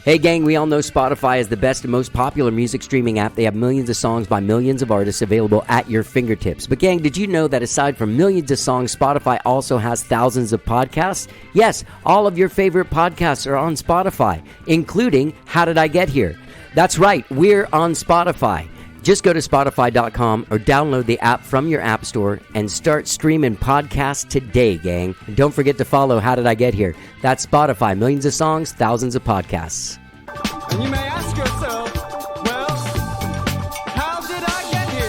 Hey gang, we all know Spotify is the best and most popular music streaming app. They have millions of songs by millions of artists available at your fingertips. But gang, did you know that aside from millions of songs, Spotify also has thousands of podcasts? Yes, all of your favorite podcasts are on Spotify, including How Did I Get Here? That's right, we're on Spotify. Just go to Spotify.com or download the app from your app store and start streaming podcasts today, gang. And don't forget to follow How Did I Get Here? That's Spotify. Millions of songs, thousands of podcasts. And you may ask yourself, well, how did I get here?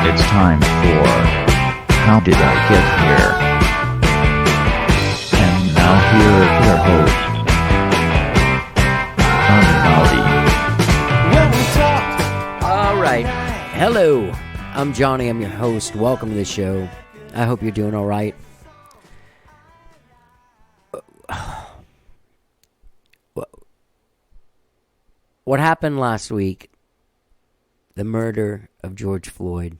It's time for How Did I Get Here? And now here is your host, All right. Hello. I'm Johnny. I'm your host. Welcome to the show. I hope you're doing all right. What happened last week, the murder of George Floyd,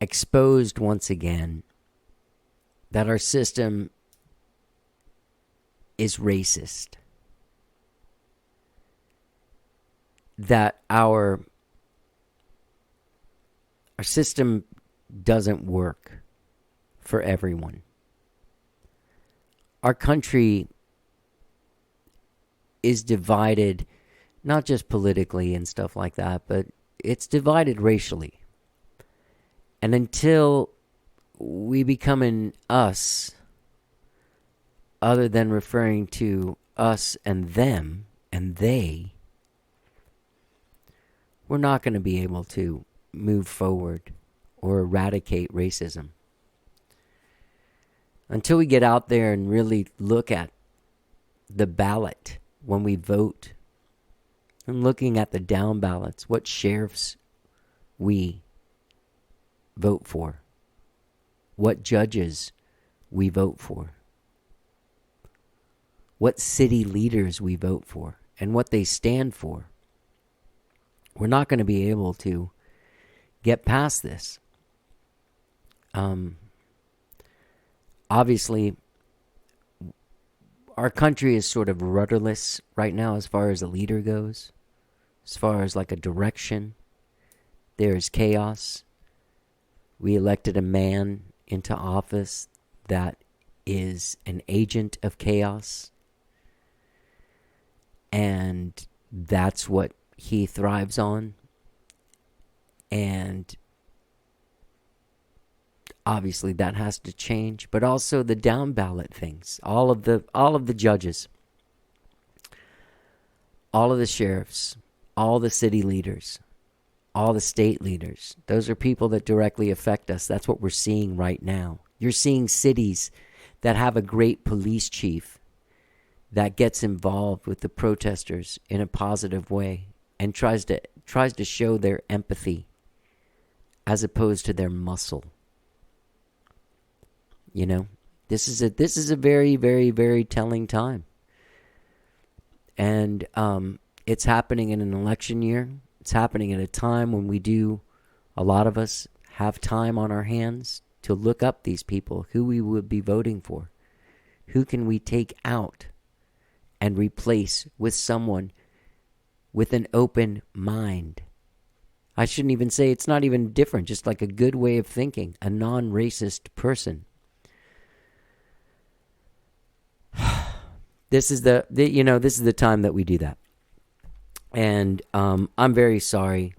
exposed once again that our system is racist. That our system doesn't work for everyone. Our country is divided, not just politically and stuff like that, but it's divided racially. And until we become an us, other than referring to us and them and they, we're not going to be able to move forward or eradicate racism. Until we get out there and really look at the ballot when we vote, and looking at the down ballots, what sheriffs we vote for, what judges we vote for, what city leaders we vote for, and what they stand for. We're not going to be able to get past this. Obviously, our country is sort of rudderless right now as far as a leader goes. As far as like a direction, there's chaos. We elected a man into office that is an agent of chaos. And that's what he thrives on. And obviously that has to change, but also the down ballot things, all of the judges, all of the sheriffs, all the city leaders, all the state leaders. Those are people that directly affect us. That's what we're seeing right now. You're seeing cities that have a great police chief that gets involved with the protesters in a positive way and tries to show their empathy as opposed to their muscle. You know, this is a very, very, very telling time. And it's happening in an election year. It's happening at a time when a lot of us have time on our hands to look up these people, who we would be voting for. Who can we take out and replace with someone with an open mind? I shouldn't even say it's not even different, just like a good way of thinking, a non-racist person. This is the time that we do that. And I'm very sorry.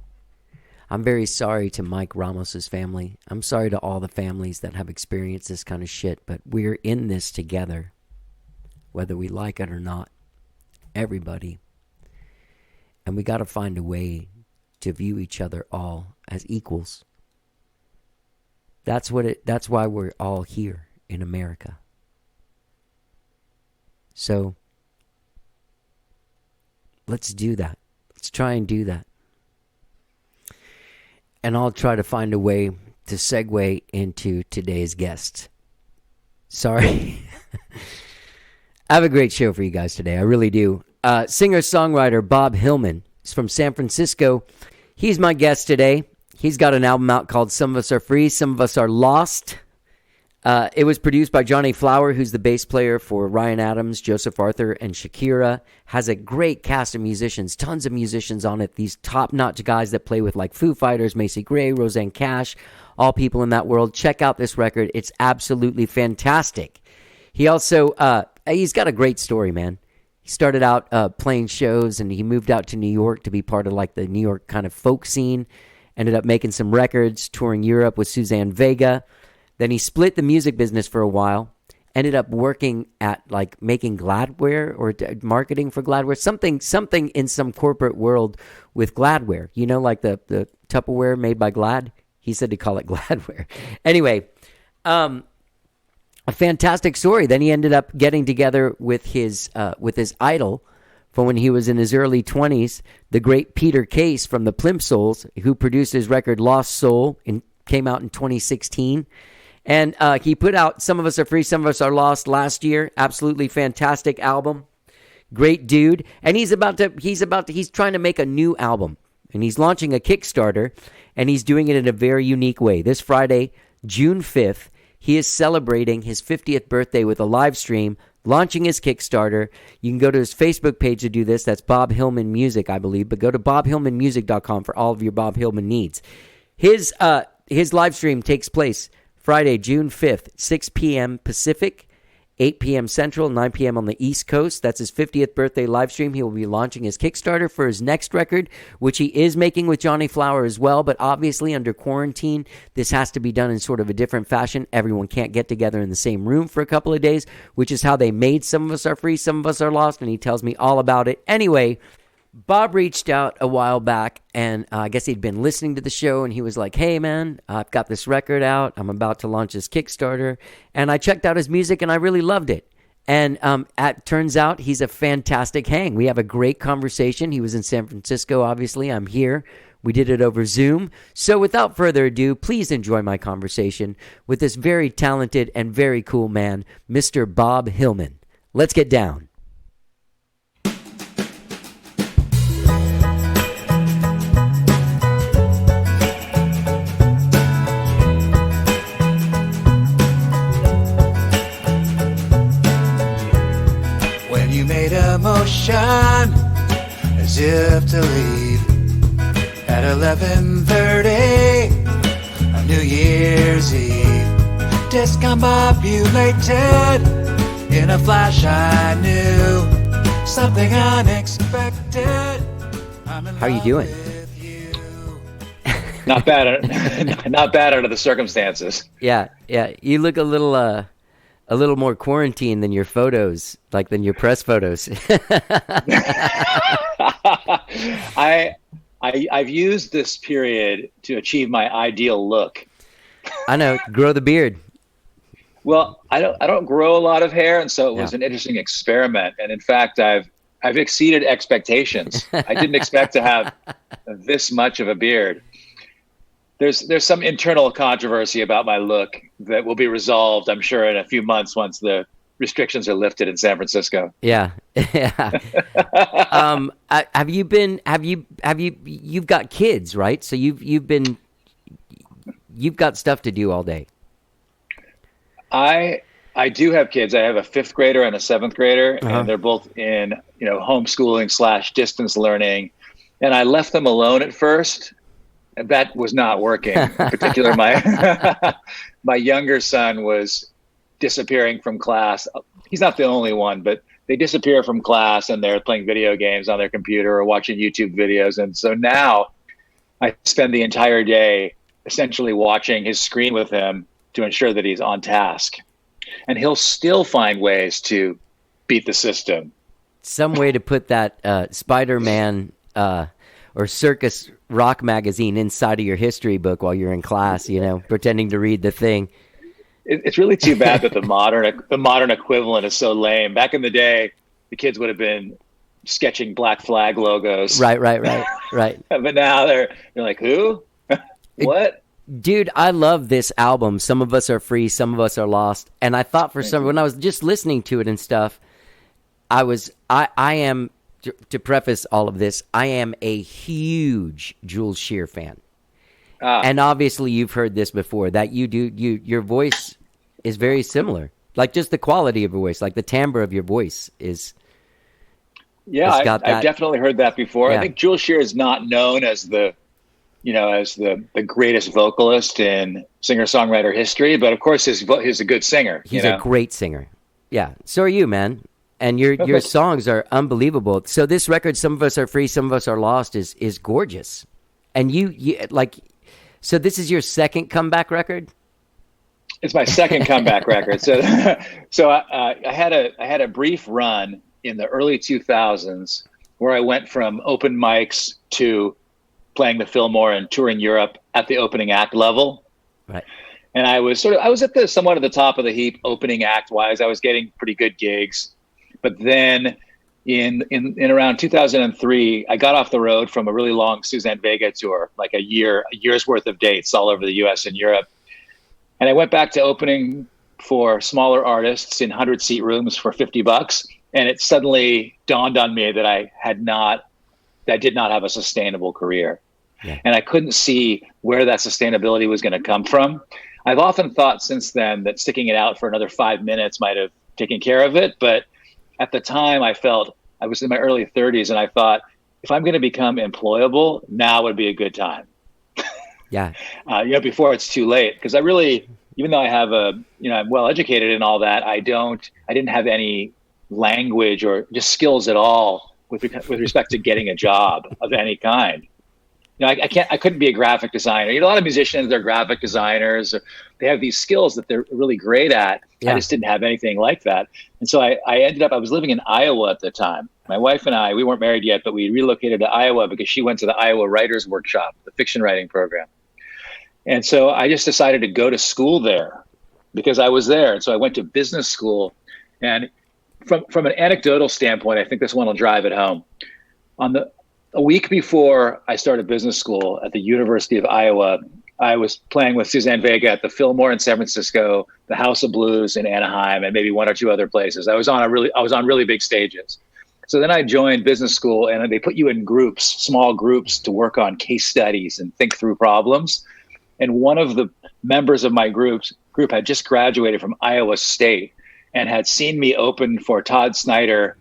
I'm very sorry to Mike Ramos's family. I'm sorry to all the families that have experienced this kind of shit, but we're in this together, whether we like it or not. Everybody. And we got to find a way to view each other all as equals. That's why we're all here in America. So let's do that. Let's try and do that. And I'll try to find a way to segue into today's guest. Sorry. I have a great show for you guys today. I really do. Singer-songwriter Bob Hillman is from San Francisco. He's my guest today. He's got an album out called Some of Us Are Free, Some of Us Are Lost. It was produced by Johnny Flower, who's the bass player for Ryan Adams, Joseph Arthur, and Shakira. Has a great cast of musicians, tons of musicians on it. These top-notch guys that play with like Foo Fighters, Macy Gray, Roseanne Cash, all people in that world. Check out this record. It's absolutely fantastic. He also, he's got a great story, man. He started out playing shows, and he moved out to New York to be part of like the New York kind of folk scene. Ended up making some records, touring Europe with Suzanne Vega. Then he split the music business for a while. Ended up working at like making Gladware or marketing for Gladware. Something in some corporate world with Gladware. You know, like the Tupperware made by Glad? He said to call it Gladware. Anyway, a fantastic story. Then he ended up getting together with his idol from when he was in his early 20s, the great Peter Case from the Plimsouls, who produced his record Lost Soul and came out in 2016. And he put out Some of Us Are Free, Some of Us Are Lost last year. Absolutely fantastic album. Great dude. And he's trying to make a new album. And he's launching a Kickstarter, and he's doing it in a very unique way. This Friday, June 5th, he is celebrating his 50th birthday with a live stream, launching his Kickstarter. You can go to his Facebook page to do this. That's Bob Hillman Music, I believe. But go to bobhillmanmusic.com for all of your Bob Hillman needs. His live stream takes place Friday, June 5th, 6 p.m. Pacific, 8 p.m. Central, 9 p.m. on the East Coast. That's his 50th birthday live stream. He will be launching his Kickstarter for his next record, which he is making with Johnny Flower as well. But obviously under quarantine, this has to be done in sort of a different fashion. Everyone can't get together in the same room for a couple of days, which is how they made Some of Us Are Free, Some of Us Are Lost, and he tells me all about it. Anyway, Bob reached out a while back, and I guess he'd been listening to the show, and he was like, hey, man, I've got this record out. I'm about to launch this Kickstarter. And I checked out his music, and I really loved it. And it turns out he's a fantastic hang. We have a great conversation. He was in San Francisco, obviously. I'm here. We did it over Zoom. So without further ado, please enjoy my conversation with this very talented and very cool man, Mr. Bob Hillman. Let's get down. Made a motion as if to leave at 11:30 on New Year's Eve. Discombobulated in a flash, I knew something unexpected. How are you doing? Not bad. Not bad under the circumstances. Yeah. You look a little more quarantined than your photos, like than your press photos. I've used this period to achieve my ideal look. I know, grow the beard. Well, I don't grow a lot of hair, and so it was an interesting experiment. And in fact, I've exceeded expectations. I didn't expect to have this much of a beard. There's some internal controversy about my look that will be resolved, I'm sure, in a few months once the restrictions are lifted in San Francisco. Yeah. You've got kids, right? So you've got stuff to do all day. I do have kids. I have a 5th grader and a 7th grader, and they're both in, homeschooling / distance learning. And I left them alone at first. That was not working. In particular, my younger son was disappearing from class. He's not the only one, but they disappear from class and they're playing video games on their computer or watching YouTube videos. And so now I spend the entire day essentially watching his screen with him to ensure that he's on task. And he'll still find ways to beat the system. Some way to put that Spider-Man or Circus Rock magazine inside of your history book while you're in class, pretending to read the thing. It's really too bad that the modern equivalent is so lame. Back in the day, the kids would have been sketching Black Flag logos. Right. But now they're like, who? What? Dude, I love this album. Some of Us Are Free, Some of Us Are Lost. And I thought when I was just listening to it and stuff, I am, to preface all of this, I am a huge Jules Shear fan. And obviously you've heard this before, that your voice is very similar. Like just the quality of your voice, like the timbre of your voice is. Yeah, I've definitely heard that before. Yeah. I think Jules Shear is not known as the greatest vocalist in singer-songwriter history, but of course he's a good singer. He's a great singer. Yeah. So are you, man. And your songs are unbelievable. So this record, Some of Us Are Free, Some of Us Are Lost, is gorgeous. And you like, so this is your second comeback record? It's my second comeback record. So I had a brief run in the early 2000s where I went from open mics to playing the Fillmore and touring Europe at the opening act level. Right. And I was at somewhat at the top of the heap opening act wise. I was getting pretty good gigs. But then in around 2003, I got off the road from a really long Suzanne Vega tour, like a year's worth of dates all over the US and Europe. And I went back to opening for smaller artists in 100-seat rooms for $50. And it suddenly dawned on me that I did not have a sustainable career. Yeah. And I couldn't see where that sustainability was going to come from. I've often thought since then that sticking it out for another 5 minutes might have taken care of it. But at the time, I felt I was in my early 30s, and I thought, if I'm going to become employable, now would be a good time. Yeah. Before it's too late. Because I really, even though I have I'm well educated and all that, I didn't have any language or just skills at all with respect to getting a job of any kind. I couldn't be a graphic designer. A lot of musicians, they're graphic designers. They have these skills that they're really great at. Yeah. I just didn't have anything like that. And so I was living in Iowa at the time. My wife and I, we weren't married yet, but we relocated to Iowa because she went to the Iowa Writers Workshop, the fiction writing program. And so I just decided to go to school there because I was there. And so I went to business school. And from an anecdotal standpoint, I think this one will drive it home. A week before I started business school at the University of Iowa, I was playing with Suzanne Vega at the Fillmore in San Francisco, the House of Blues in Anaheim, and maybe one or two other places. I was on really big stages. So then I joined business school, and they put you in groups, small groups, to work on case studies and think through problems. And one of the members of my group had just graduated from Iowa State and had seen me open for Todd Snyder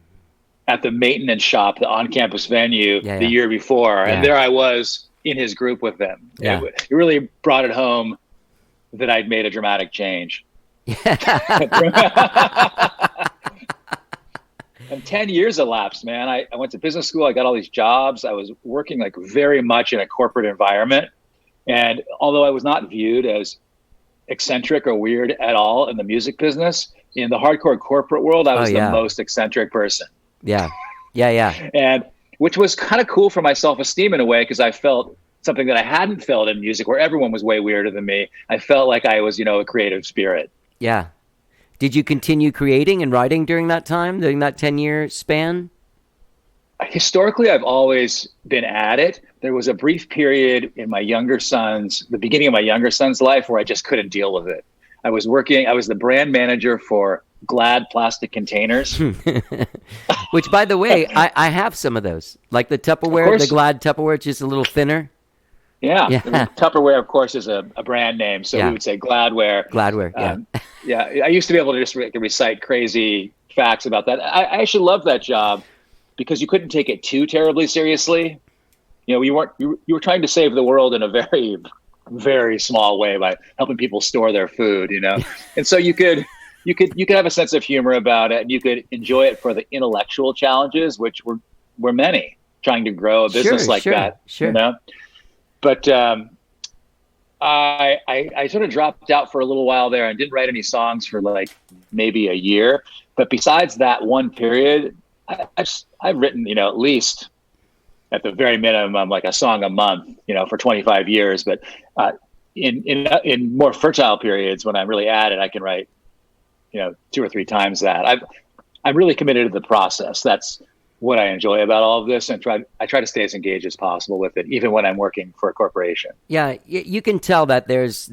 at the maintenance shop, the on-campus venue, the year before. Yeah. And there I was in his group with them. Yeah. It really brought it home that I'd made a dramatic change. And 10 years elapsed, man. I went to business school. I got all these jobs. I was working like very much in a corporate environment. And although I was not viewed as eccentric or weird at all in the music business, in the hardcore corporate world, I was the most eccentric person. Yeah. And which was kind of cool for my self-esteem in a way, because I felt something that I hadn't felt in music where everyone was way weirder than me. I felt like I was, a creative spirit. Yeah. Did you continue creating and writing during that time, during that 10-year span? Historically, I've always been at it. There was a brief period in the beginning of my younger son's life where I just couldn't deal with it. I was the brand manager for Glad plastic containers. Which, by the way, I have some of those. Like the Tupperware, the Glad Tupperware, it's just a little thinner. Yeah. Tupperware, of course, is a brand name. So we would say Gladware. Gladware, I used to be able to just recite crazy facts about that. I actually loved that job because you couldn't take it too terribly seriously. You were trying to save the world in a very, very small way by helping people store their food, And so you could have a sense of humor about it, and you could enjoy it for the intellectual challenges, which were many, trying to grow a business that. Sure. But I sort of dropped out for a little while there and didn't write any songs for like maybe a year. But besides that one period, I've written, at least at the very minimum, like a song a month, for 25 years. But in more fertile periods, when I'm really at it, I can write 2 or 3 times that. I'm really committed to the process. That's what I enjoy about all of this, and I try to stay as engaged as possible with it, even when I'm working for a corporation. Yeah, you can tell that there's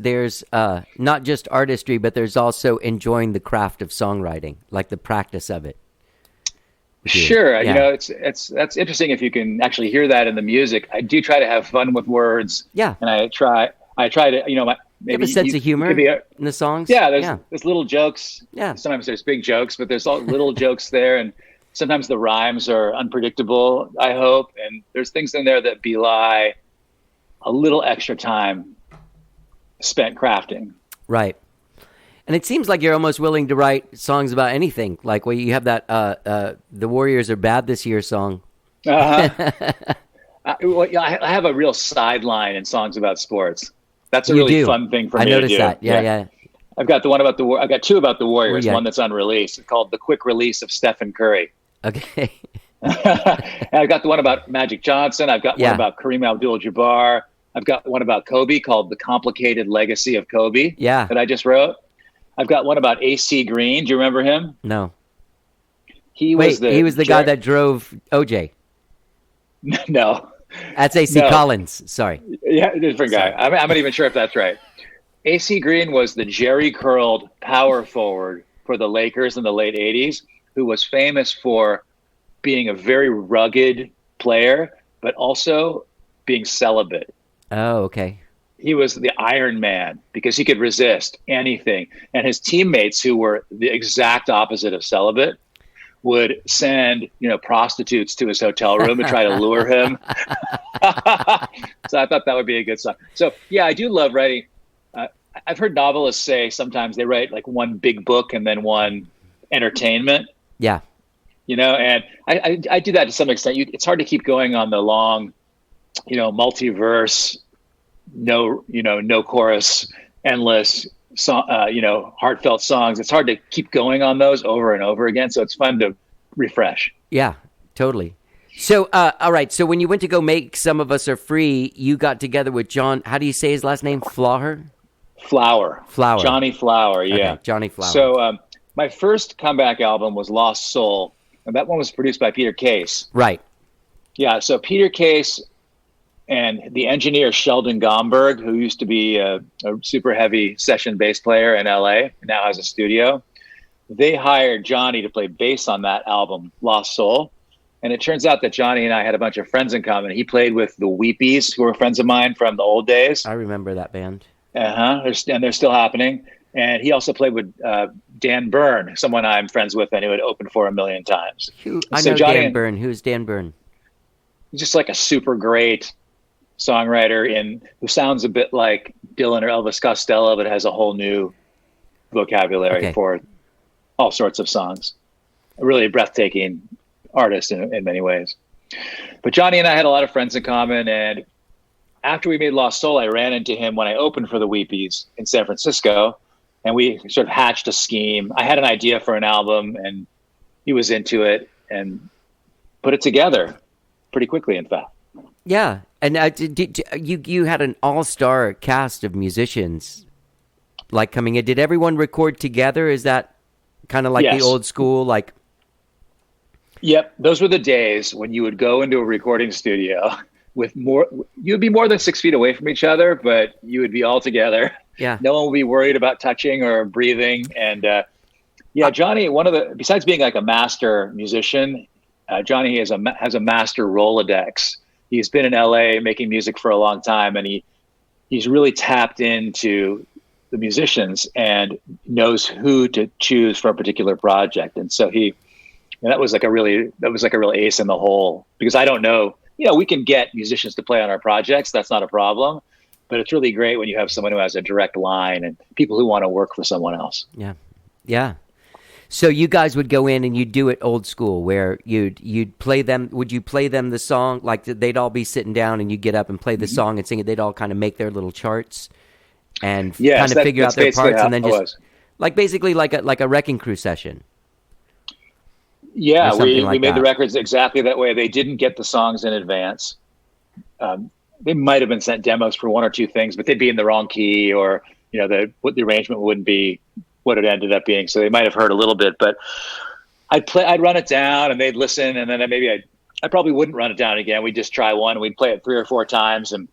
not just artistry, but there's also enjoying the craft of songwriting, like the practice of it. with you. Sure. Yeah. You know, that's interesting if you can actually hear that in the music. I do try to have fun with words. Yeah. And I try to, you know, You have maybe a sense of humor could be in the songs? yeah, there's little jokes. Yeah. Sometimes there's big jokes, but there's all little jokes there. And sometimes the rhymes are unpredictable, I hope. And there's things in there that belie a little extra time spent crafting. Right. And it seems like you're almost willing to write songs about anything. Like, well, you have that The Warriors Are Bad This Year song. Uh-huh. I have a real sideline in songs about sports. That's a really fun thing for me to do. I noticed that. Yeah. I've got the one about I've got two about the Warriors. Yeah. One that's unreleased. It's called The Quick Release of Stephen Curry. Okay. And I've got the one about Magic Johnson. I've got one about Kareem Abdul-Jabbar. I've got one about Kobe called The Complicated Legacy of Kobe. Yeah. That I just wrote. I've got one about AC Green. Do you remember him? No. He was the guy that drove OJ. No. That's AC Collins. Sorry. Yeah, different guy. I'm not even sure if that's right. AC Green was the Jerry curled power forward for the Lakers in the late 80s, who was famous for being a very rugged player, but also being celibate. Oh, okay. He was the Iron Man because he could resist anything. And his teammates, who were the exact opposite of celibate, would send, prostitutes to his hotel room and try to lure him. So I thought that would be a good song. So yeah, I do love writing. I've heard novelists say sometimes they write like one big book and then one entertainment. Yeah. And I do that to some extent. It's hard to keep going on the long, multiverse, no chorus, endless song, heartfelt songs. It's hard to keep going on those over and over again. So it's fun to refresh. Yeah, totally. So, all right. So when you went to go make Some of Us Are Free, you got together with John. How do you say his last name? Flower. Johnny Flower. Yeah. Okay, Johnny Flower. So my first comeback album was Lost Soul, and that one was produced by Peter Case. Right. Yeah. So Peter Case and the engineer Sheldon Gomberg, who used to be a super heavy session bass player in LA, now has a studio. They hired Johnny to play bass on that album, Lost Soul. And it turns out that Johnny and I had a bunch of friends in common. He played with the Weepies, who were friends of mine from the old days. I remember that band. They're still happening. And he also played with Dan Byrne, someone I'm friends with and who had opened for a million times. I know Dan Byrne. Who's Dan Byrne? Just like a super great songwriter who sounds a bit like Dylan or Elvis Costello, but has a whole new vocabulary for all sorts of songs. A really breathtaking artist in many ways. But Johnny and I had a lot of friends in common, and after we made Lost Soul, I ran into him when I opened for the Weepies in San Francisco, and we sort of hatched a scheme. I had an idea for an album, and he was into it and put it together pretty quickly, in fact. Yeah, and you had an all-star cast of musicians like coming in. Did everyone record together? Is that kind of like the old school, like? Yep, those were the days when you would go into a recording studio you'd be more than 6 feet away from each other, but you would be all together. Yeah. No one would be worried about touching or breathing. And Johnny, besides being like a master musician, Johnny has a master Rolodex. He's been in LA making music for a long time, and he's really tapped into the musicians and knows who to choose for a particular project. And so that was like a real ace in the hole, because I don't know, we can get musicians to play on our projects. That's not a problem, but it's really great when you have someone who has a direct line and people who want to work for someone else. Yeah. Yeah. So you guys would go in and you'd do it old school, where you'd play them. Would you play them the song? Like they'd all be sitting down and you get up and play the song and sing it. They'd all kind of make their little charts and kind of figure out their parts, and then just basically like a Wrecking Crew session. Yeah, we made the records exactly that way. They didn't get the songs in advance. They might have been sent demos for one or two things, but they'd be in the wrong key, or the arrangement wouldn't be what it ended up being. So they might have heard a little bit, but I'd run it down and they'd listen, and then I probably wouldn't run it down again. We'd just try one. We'd play it 3 or 4 times, and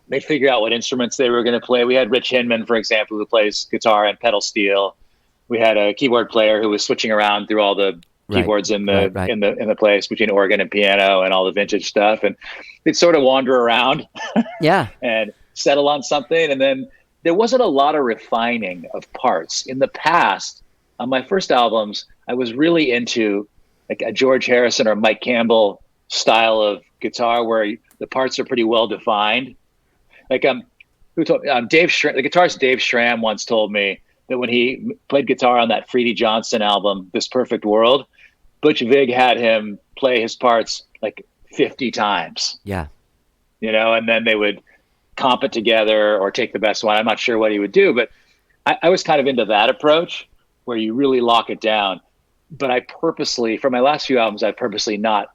they'd figure out what instruments they were going to play. We had Rich Hillman, for example, who plays guitar and pedal steel. We had a keyboard player who was switching around through all the keyboards in the right. in the place between organ and piano and all the vintage stuff, and they'd sort of wander around Yeah. and settle on something, and then there wasn't a lot of refining of parts. In the past, on my first albums, I was really into like a George Harrison or Mike Campbell style of guitar where the parts are pretty well defined. Like who told Dave Schramm, the guitarist Dave Schramm once told me that when he played guitar on that Freddie Johnson album, This Perfect World, Butch Vig had him play his parts like 50 times. Yeah. And then they would comp it together or take the best one. I'm not sure what he would do, but I was kind of into that approach where you really lock it down. But I purposely, for my last few albums, I purposely not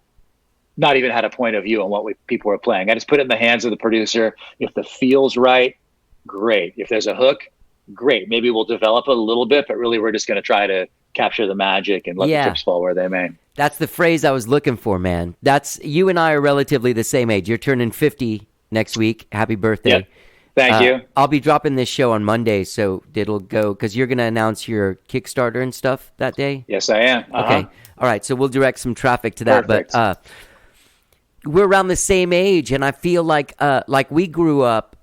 even had a point of view on what people were playing. I just put it in the hands of the producer. If the feel's right, great. If there's a hook, great. Maybe we'll develop it a little bit, but really we're just going to try to capture the magic and let the chips fall where they may. That's the phrase I was looking for, man. You and I are relatively the same age. You're turning 50 next week. Happy birthday. Yep. Thank you. I'll be dropping this show on Monday, so it'll go, because you're going to announce your Kickstarter and stuff that day? Yes, I am. Okay. All right, so we'll direct some traffic to that. Perfect. But we're around the same age, and I feel like we grew up,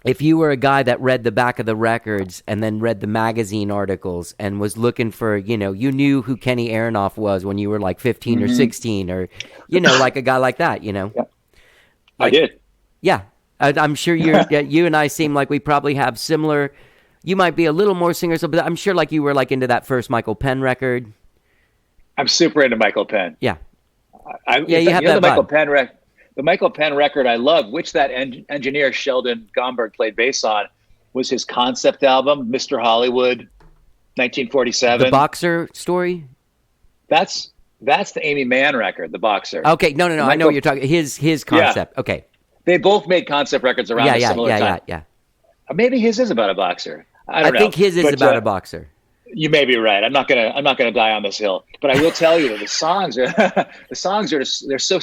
if you were a guy that read the back of the records and then read the magazine articles and was looking for, you knew who Kenny Aronoff was when you were like 15 or 16 or, like a guy like that, Yeah. I did. Yeah. I'm sure you and I seem like we probably have similar, you might be a little more singer, but I'm sure like you were like into that first Michael Penn record. I'm super into Michael Penn. Yeah. You have that the Michael Penn record I love, which that engineer Sheldon Gomberg played bass on, was his concept album, Mr. Hollywood, 1947. The Boxer story? That's the Amy Mann record, The Boxer. Okay, no. I know what you're talking. His concept. Yeah. Okay. They both made concept records around a similar time. Yeah. Maybe his is about a boxer. I don't know. I think his is about a boxer. You may be right. I'm not gonna die on this hill, but I will tell you that the songs are they're so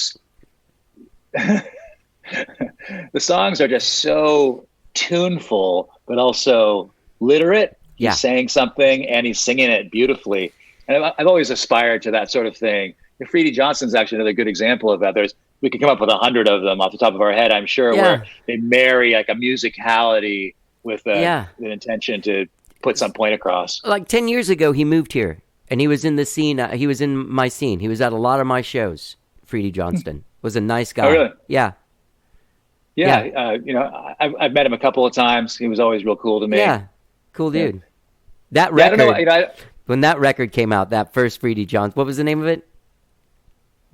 the songs are just so tuneful, but also literate. Yeah. He's saying something and he's singing it beautifully. And I've always aspired to that sort of thing. And Freddie Johnson's actually another good example of that. We could come up with 100 of them off the top of our head, I'm sure, where they marry like a musicality with an intention to put some point across. Like 10 years ago, he moved here, and he was in the scene. He was in my scene. He was at a lot of my shows. Freddie Johnston was a nice guy. Oh, really? Yeah. I've met him a couple of times. He was always real cool to me. Yeah, cool dude. That record, I don't know, when that record came out, that first Freddie Johnston, what was the name of it?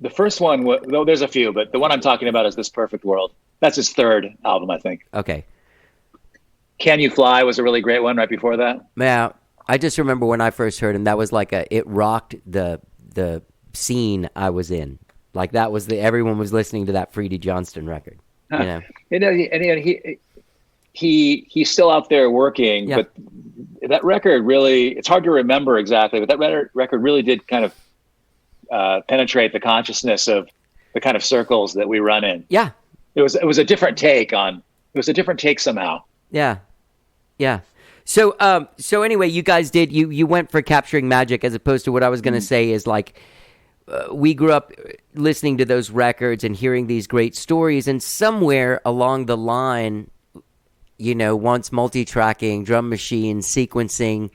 The first one, though there's a few, but the one I'm talking about is This Perfect World. That's his third album, I think. Okay. Can You Fly was a really great one right before that. Yeah, I just remember when I first heard him, that was like it rocked the scene I was in. Like that was everyone was listening to that Freddie Johnston record. He's still out there working, but that record really, it's hard to remember exactly, but that record really did kind of penetrate the consciousness of the kind of circles that we run in. Yeah. It was a different take somehow. Yeah. So anyway, you guys you went for capturing magic as opposed to what I was going to say is like, we grew up listening to those records and hearing these great stories, and somewhere along the line, once multi-tracking, drum machine, sequencing,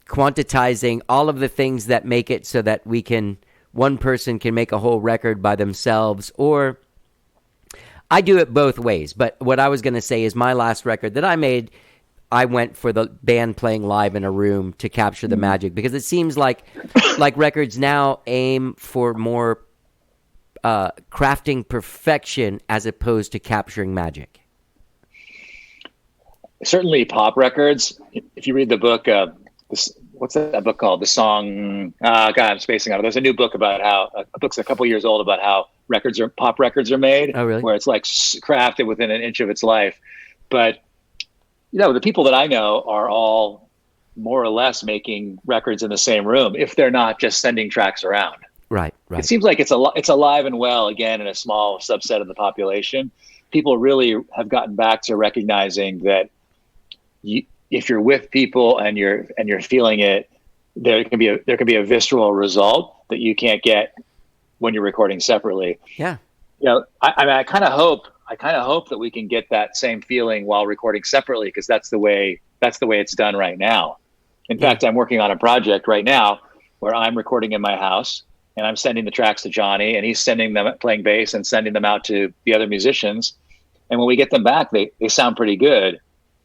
quantitizing, all of the things that make it so that one person can make a whole record by themselves, or I do it both ways. But what I was going to say is my last record that I made, I went for the band playing live in a room to capture the magic, because it seems like records now aim for more crafting perfection as opposed to capturing magic. Certainly pop records. If you read the book, what's that book called? The Song, God, I'm spacing out. There's a new book about a book's a couple years old about how pop records are made. Oh, really? Where it's like crafted within an inch of its life. But, the people that I know are all more or less making records in the same room, if they're not just sending tracks around. Right. It seems like it's alive and well, again, in a small subset of the population. People really have gotten back to recognizing that if you're with people and you're feeling it, there can be a visceral result that you can't get when you're recording separately. Yeah. I mean, I kind of hope that we can get that same feeling while recording separately, because that's the way it's done right now. In fact, I'm working on a project right now where I'm recording in my house and I'm sending the tracks to Johnny, and he's sending them, playing bass and sending them out to the other musicians. And when we get them back, they sound pretty good.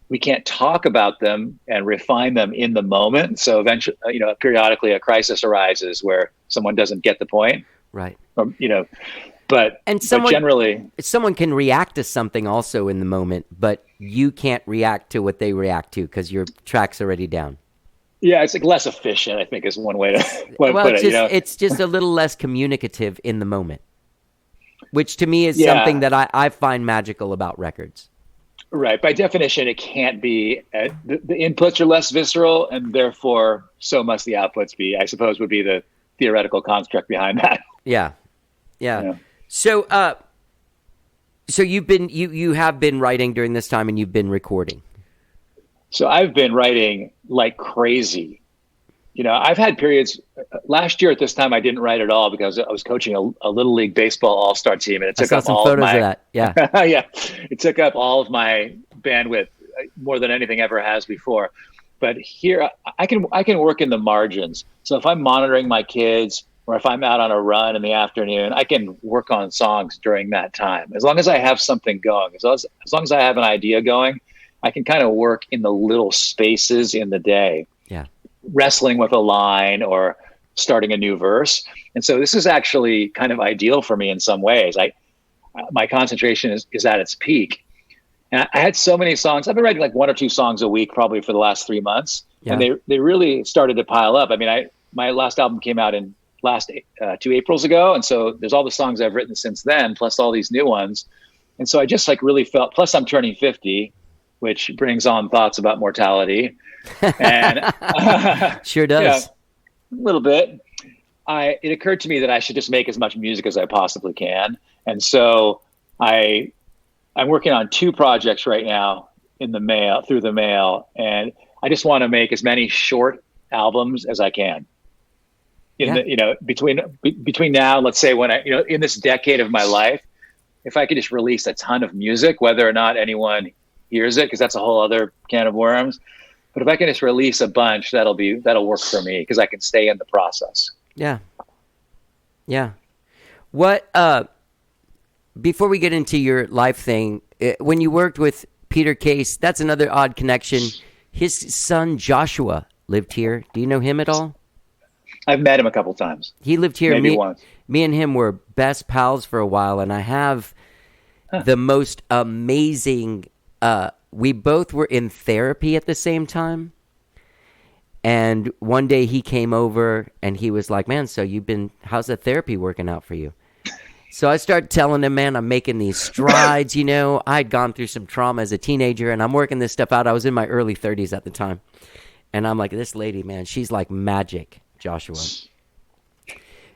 We can't talk about them and refine them in the moment. So eventually, periodically a crisis arises where someone doesn't get the point. Right. But generally, someone can react to something also in the moment, but you can't react to what they react to because your track's already down. Yeah, it's like less efficient, I think, is one way to put it. It's just a little less communicative in the moment, which to me is something that I find magical about records. Right. By definition, it can't be. The inputs are less visceral, and therefore, so must the outputs be. I suppose would be the theoretical construct behind that. Yeah. So, so you have been writing during this time, and you've been recording. So I've been writing like crazy. I've had periods. Last year at this time, I didn't write at all because I was coaching a little league baseball all-star team, and it took up all of my that. Yeah, yeah, it took up all of my bandwidth more than anything ever has before. But here, I can work in the margins. So if I'm monitoring my kids, or if I'm out on a run in the afternoon, I can work on songs during that time. As long as I have something going, as long as I have an idea going, I can kind of work in the little spaces in the day. Yeah. Wrestling with a line or starting a new verse. And so this is actually kind of ideal for me in some ways. My concentration is at its peak. And I had so many songs. I've been writing like 1 or 2 songs a week probably for the last 3 months. Yeah. And they really started to pile up. I mean, my last album came out in last 2 Aprils ago. And so there's all the songs I've written since then, plus all these new ones. And so I just like really felt, plus I'm turning 50, which brings on thoughts about mortality. And sure does. A little bit. It occurred to me that I should just make as much music as I possibly can. And so I'm working on 2 projects right now through the mail. And I just want to make as many short albums as I can. Between now, let's say when in this decade of my life, if I could just release a ton of music, whether or not anyone hears it, because that's a whole other can of worms. But if I can just release a bunch, that'll work for me because I can stay in the process. Yeah. Yeah. What, before we get into your life thing, when you worked with Peter Case, that's another odd connection. His son Joshua lived here. Do you know him at all? I've met him a couple times. He lived here. Maybe once. Me and him were best pals for a while, and I have the most amazing. We both were in therapy at the same time, and one day he came over and he was like, "Man, so how's the therapy working out for you?" So I started telling him, "Man, I'm making these strides. I'd gone through some trauma as a teenager, and I'm working this stuff out." I was in my early 30s at the time, and I'm like, "This lady, man, she's like magic." Joshua.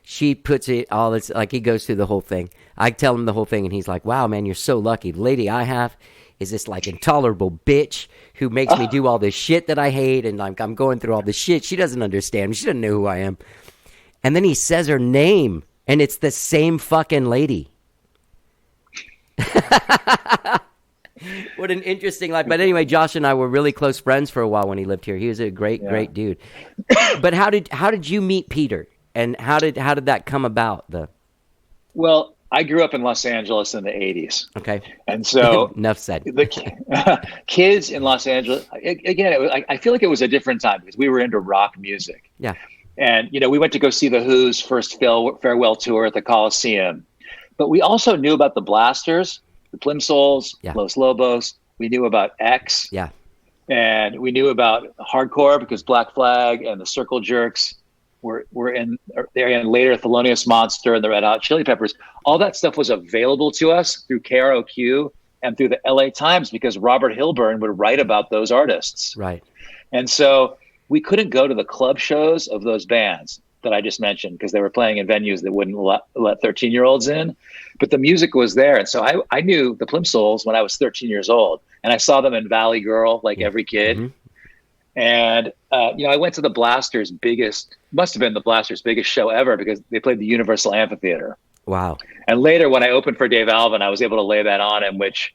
She puts it all, it's like he goes through the whole thing. I tell him the whole thing and he's like, "Wow, man, you're so lucky. The lady I have is this like intolerable bitch who makes me do all this shit that I hate, and like I'm going through all this shit. She doesn't understand me. She doesn't know who I am." And then he says her name and it's the same fucking lady. What an interesting life. But anyway, Josh and I were really close friends for a while when he lived here. He was a great dude. But how did you meet Peter? And how did that come about? Well, I grew up in Los Angeles in the 80s. Okay. And so enough said. The kids in Los Angeles, again, I feel like it was a different time because we were into rock music. Yeah. And, we went to go see the Who's first farewell tour at the Coliseum. But we also knew about the Blasters, the Plimsolls, Los Lobos. We knew about X. Yeah. And we knew about hardcore because Black Flag and the Circle Jerks were in later Thelonious Monster and the Red Hot Chili Peppers. All that stuff was available to us through KROQ and through the LA Times because Robert Hilburn would write about those artists. Right. And so we couldn't go to the club shows of those bands that I just mentioned because they were playing in venues that wouldn't let 13-year-olds in. But the music was there. And so I knew the Plimsolls when I was 13 years old. And I saw them in Valley Girl like every kid. Mm-hmm. And, I went to must have been the Blasters' biggest show ever because they played the Universal Amphitheater. Wow. And later when I opened for Dave Alvin, I was able to lay that on him, which,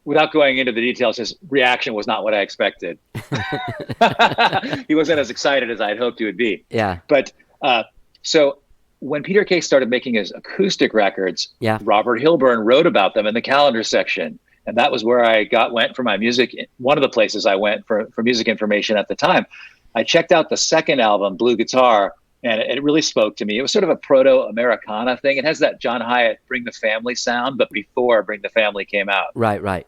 without going into the details, his reaction was not what I expected. He wasn't as excited as I had hoped he would be. Yeah. But so when Peter Case started making his acoustic records, Yeah. Robert Hilburn wrote about them in the calendar section. And that was where I went for my music. One of the places I went for music information at the time. I checked out the second album, Blue Guitar, and it really spoke to me. It was sort of a proto-Americana thing. It has that John Hyatt Bring the Family sound, but before Bring the Family came out. Right.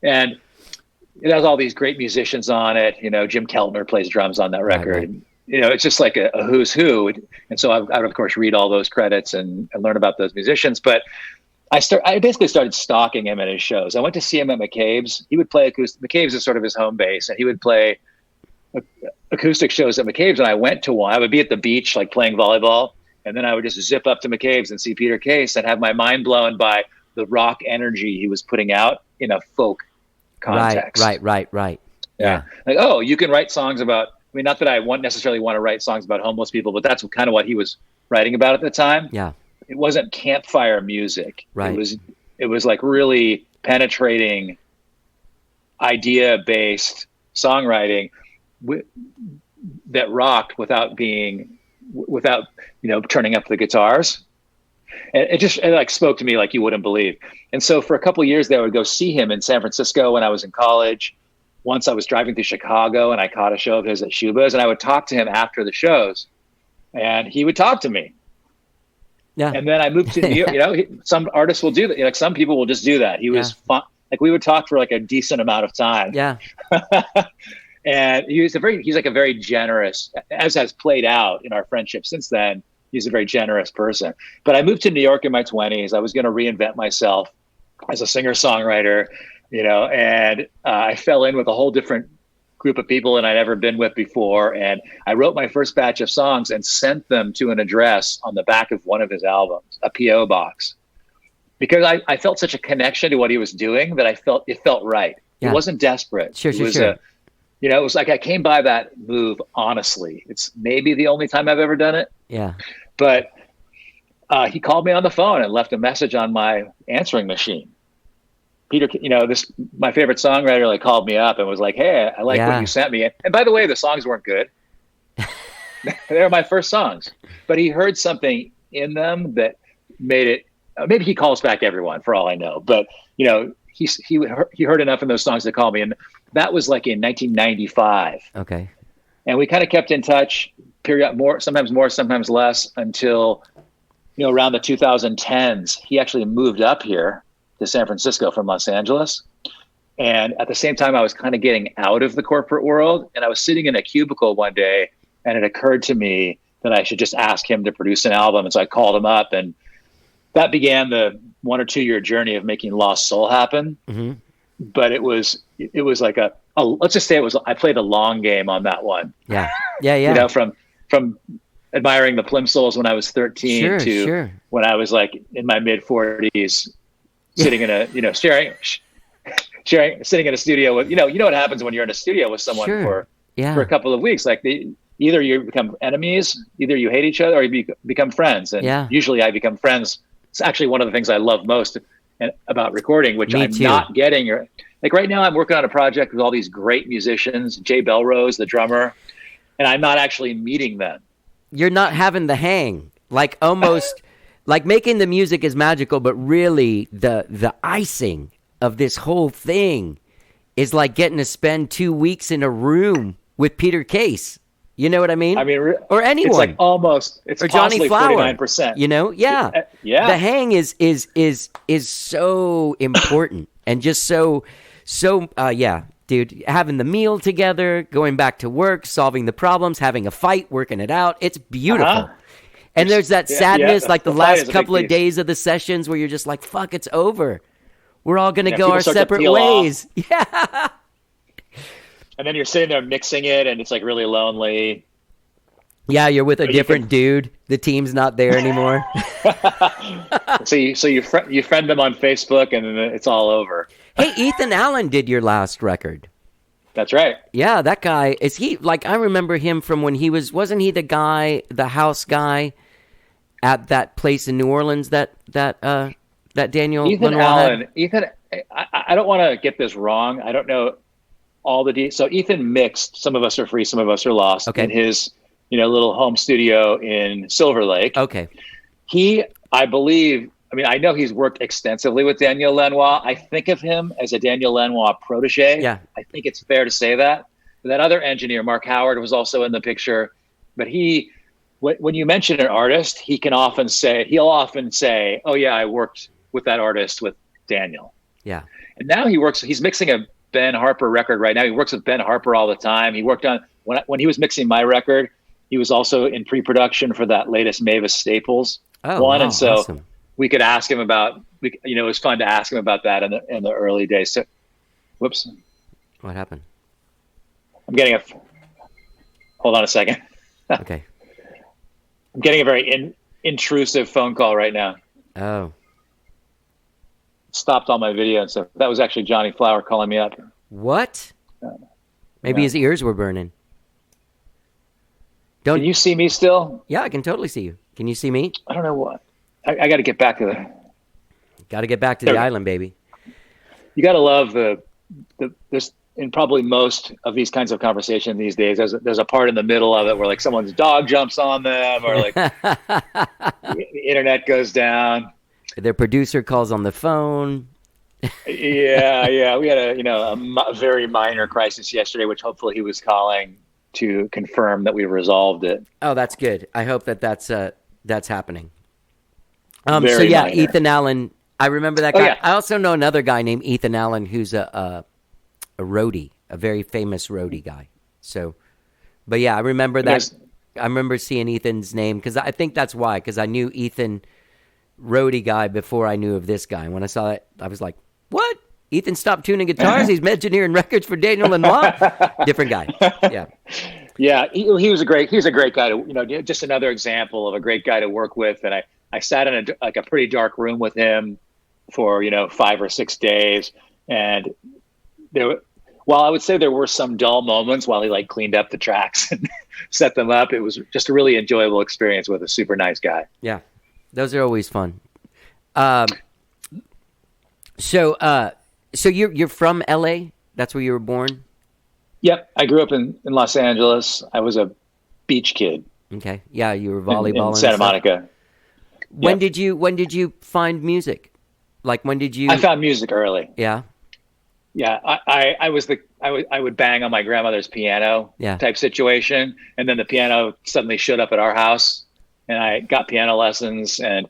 And it has all these great musicians on it. Jim Keltner plays drums on that record. Right. It's just like a who's who. And so I would, of course, read all those credits and learn about those musicians. But I basically started stalking him at his shows. I went to see him at McCabe's. He would play acoustic. McCabe's is sort of his home base, and he would play acoustic shows at McCabe's. And I went to one. I would be at the beach, like playing volleyball, and then I would just zip up to McCabe's and see Peter Case and have my mind blown by the rock energy he was putting out in a folk context. Right. Yeah. Like, oh, you can write songs about. I mean, not that I necessarily want to write songs about homeless people, but that's kind of what he was writing about at the time. Yeah. It wasn't campfire music. Right. It was like really penetrating, idea-based songwriting that rocked without turning up the guitars. And it like spoke to me like you wouldn't believe. And so for a couple of years there, I would go see him in San Francisco when I was in college. Once I was driving through Chicago and I caught a show of his at Shuba's, and I would talk to him after the shows, and he would talk to me. Yeah. And then I moved to New York. Some artists will do that. Like some people will just do that. He was fun. Like we would talk for like a decent amount of time. Yeah. And he's like a very generous, as has played out in our friendship since then. He's a very generous person. But I moved to New York in my 20s. I was going to reinvent myself as a singer-songwriter, and I fell in with a whole different group of people than I'd ever been with before. And I wrote my first batch of songs and sent them to an address on the back of one of his albums, a P.O. box, because I felt such a connection to what he was doing that it felt right. Yeah. It wasn't desperate. Sure. It was like I came by that move honestly. It's maybe the only time I've ever done it. Yeah. But he called me on the phone and left a message on my answering machine. Peter, my favorite songwriter, like called me up and was like, "Hey, I like what you sent me." And by the way, the songs weren't good. They were my first songs, but he heard something in them that made it. Maybe he calls back everyone, for all I know. But he heard enough in those songs to call me, and that was like in 1995. Okay. And we kind of kept in touch, sometimes more, sometimes less, until around the 2010s. He actually moved up here to San Francisco from Los Angeles. And at the same time, I was kind of getting out of the corporate world. And I was sitting in a cubicle one day, and it occurred to me that I should just ask him to produce an album. And so I called him up, and that began the 1 or 2 year journey of making Lost Soul happen. Mm-hmm. But it was like let's just say I played a long game on that one. Yeah. Yeah. From admiring the Plimsolls when I was 13 to when I was like in my mid 40s, sitting in a, sitting in a studio with, what happens when you're in a studio with someone for a couple of weeks, like either you become enemies, either you hate each other, or you become friends. And usually I become friends. It's actually one of the things I love most about recording, which I'm not getting. Like right now I'm working on a project with all these great musicians, Jay Belrose, the drummer, and I'm not actually meeting them. You're not having the hang, like almost like making the music is magical, but really the icing of this whole thing is like getting to spend 2 weeks in a room with Peter Case. You know what I mean? I mean, or anyone. It's like almost. It's or Johnny Flower. 49%. Yeah. The hang is so important, and just so dude. Having the meal together, going back to work, solving the problems, having a fight, working it out. It's beautiful. Uh-huh. And there's that sadness, like the last couple of days of the sessions where you're just like, "Fuck, it's over. We're all gonna go our separate ways." Off. Yeah. And then you're sitting there mixing it, and it's like really lonely. Yeah, you're with a different dude. The team's not there anymore. So you friend them on Facebook, and then it's all over. Hey, Ethan Allen did your last record. That's right. Yeah, that guy, is he, like, I remember him from when wasn't he the guy, the house guy at that place in New Orleans that Daniel Ethan Lenoir Allen. had? Ethan, I don't want to get this wrong. I don't know all the details. So Ethan mixed Some of Us Are Free, Some of Us Are Lost in his, little home studio in Silver Lake. Okay. I know he's worked extensively with Daniel Lenoir. I think of him as a Daniel Lenoir protege. Yeah. I think it's fair to say that. That other engineer, Mark Howard, was also in the picture. But when you mention an artist, he'll often say, oh yeah, I worked with that artist with Daniel. Yeah. And now he's mixing a Ben Harper record right now. He works with Ben Harper all the time. He worked on, when he was mixing my record, he was also in pre-production for that latest Mavis Staples one. Wow, and so awesome. we could ask him about, it was fun to ask him about that in the early days. So, whoops. What happened? I'm getting hold on a second. Okay. I'm getting a very intrusive phone call right now. Oh. Stopped all my video and stuff. That was actually Johnny Flower calling me up. What? Maybe his ears were burning. Can you see me still? Yeah, I can totally see you. Can you see me? I don't know what. I got to get back to the. Got to get back to the island, baby. You got to love this. In probably most of these kinds of conversations these days, there's a part in the middle of it where like someone's dog jumps on them, or like the internet goes down. Their producer calls on the phone. Yeah. We had a very minor crisis yesterday, which hopefully he was calling to confirm that we resolved it. Oh, that's good. I hope that's happening. Very so yeah, minor. Ethan Allen. I remember that guy. Yeah. I also know another guy named Ethan Allen who's a roadie, a very famous roadie guy. So, but yeah, I remember that. I remember seeing Ethan's name because I think that's why. Because I knew Ethan roadie guy before I knew of this guy. And when I saw it, I was like, "What? Ethan stopped tuning guitars? He's engineering records for Daniel Lenoir." Different guy. Yeah. Yeah, he was a great guy to just another example of a great guy to work with. And I sat in a pretty dark room with him for 5 or 6 days, and while I would say there were some dull moments while he like cleaned up the tracks and set them up, it was just a really enjoyable experience with a super nice guy. Yeah, those are always fun. So you're from LA? That's where you were born? Yep, I grew up in Los Angeles. I was a beach kid. Okay, yeah, you were volleyball in Santa Monica. When did you find music? Like when did you? I found music early. Yeah. Yeah, I would bang on my grandmother's piano type situation, and then the piano suddenly showed up at our house, and I got piano lessons. And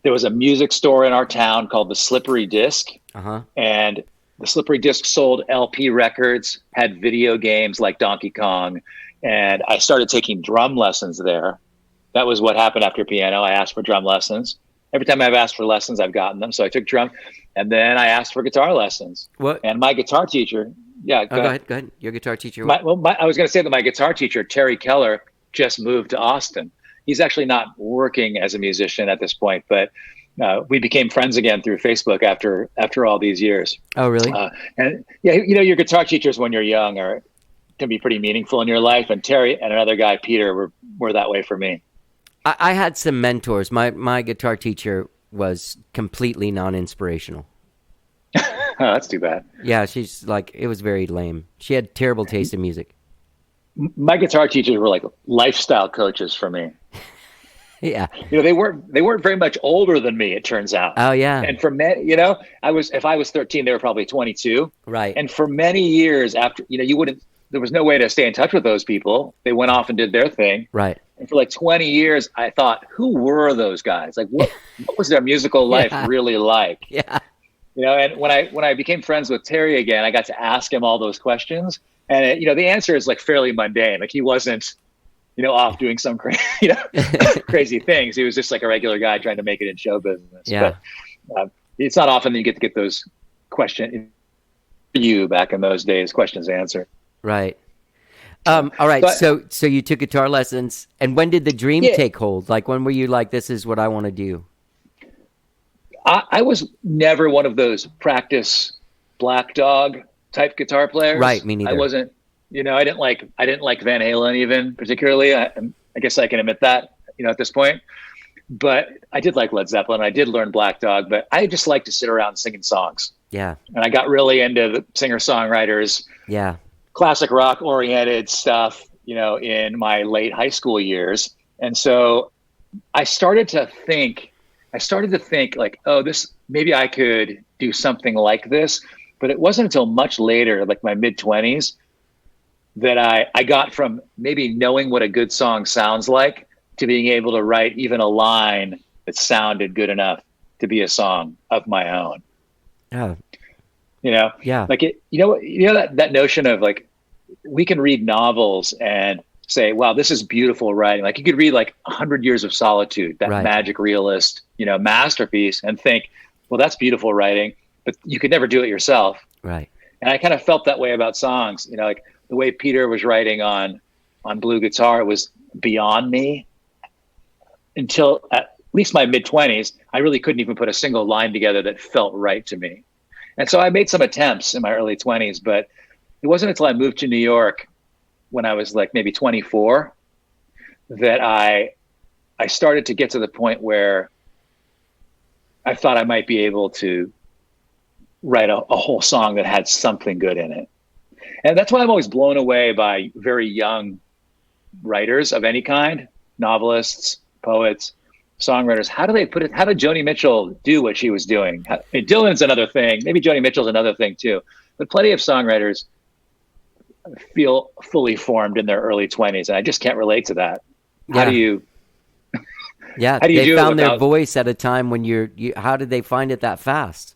there was a music store in our town called the Slippery Disc, and the Slippery Disc sold LP records, had video games like Donkey Kong, and I started taking drum lessons there. That was what happened after piano. I asked for drum lessons. Every time I've asked for lessons, I've gotten them. So I took drum, and then I asked for guitar lessons. What? And my guitar teacher, go ahead. Your guitar teacher. I was going to say that my guitar teacher, Terry Keller, just moved to Austin. He's actually not working as a musician at this point, but we became friends again through Facebook after all these years. Oh, really? And yeah, your guitar teachers when you're young can be pretty meaningful in your life. And Terry and another guy, Peter, were that way for me. I had some mentors. My guitar teacher was completely non-inspirational. Oh, that's too bad. Yeah, she's like, it was very lame. She had terrible taste in music. My guitar teachers were like lifestyle coaches for me. Yeah. They weren't very much older than me, it turns out. Oh, yeah. And for many, if I was 13, they were probably 22. Right. And for many years after, there was no way to stay in touch with those people. They went off and did their thing. Right. And for like 20 years, I thought, who were those guys? Like, what was their musical life really like? Yeah. And when I became friends with Terry again, I got to ask him all those questions. And, the answer is like fairly mundane. Like he wasn't, off doing some crazy things. He was just like a regular guy trying to make it in show business. Yeah. But it's not often that you get those questions back in those days, questions answered. Right. All right. So you took guitar lessons, and when did the dream take hold? Like, when were you like, this is what I want to do? I was never one of those practice black dog type guitar players. Right, me neither. I wasn't, I didn't like Van Halen even particularly. I guess I can admit that, at this point. But I did like Led Zeppelin. I did learn Black Dog, but I just like to sit around singing songs. Yeah. And I got really into the singer-songwriters, Yeah. classic rock oriented stuff, in my late high school years. And so I started to think like, oh, maybe I could do something like this. But it wasn't until much later, like my mid-20s, that I got from maybe knowing what a good song sounds like to being able to write even a line that sounded good enough to be a song of my own. Oh. Yeah. Like that notion of like, we can read novels and say, wow, this is beautiful writing. Like you could read like 100 Years of Solitude, that magic realist, masterpiece, and think, well, that's beautiful writing, but you could never do it yourself. Right. And I kind of felt that way about songs, like the way Peter was writing on Blue Guitar, it was beyond me. Until at least my mid-20s, I really couldn't even put a single line together that felt right to me. And so I made some attempts in my early 20s, but it wasn't until I moved to New York when I was like maybe 24 that I started to get to the point where I thought I might be able to write a whole song that had something good in it. And that's why I'm always blown away by very young writers of any kind, novelists, poets, songwriters. How do they put it? How did Joni Mitchell do what she was doing? Dylan's another thing. Maybe Joni Mitchell's another thing too. But plenty of songwriters feel fully formed in their early 20s, and I just can't relate to that. How do you? Yeah, how do you they do found their voice at a time when you. How did they find it that fast?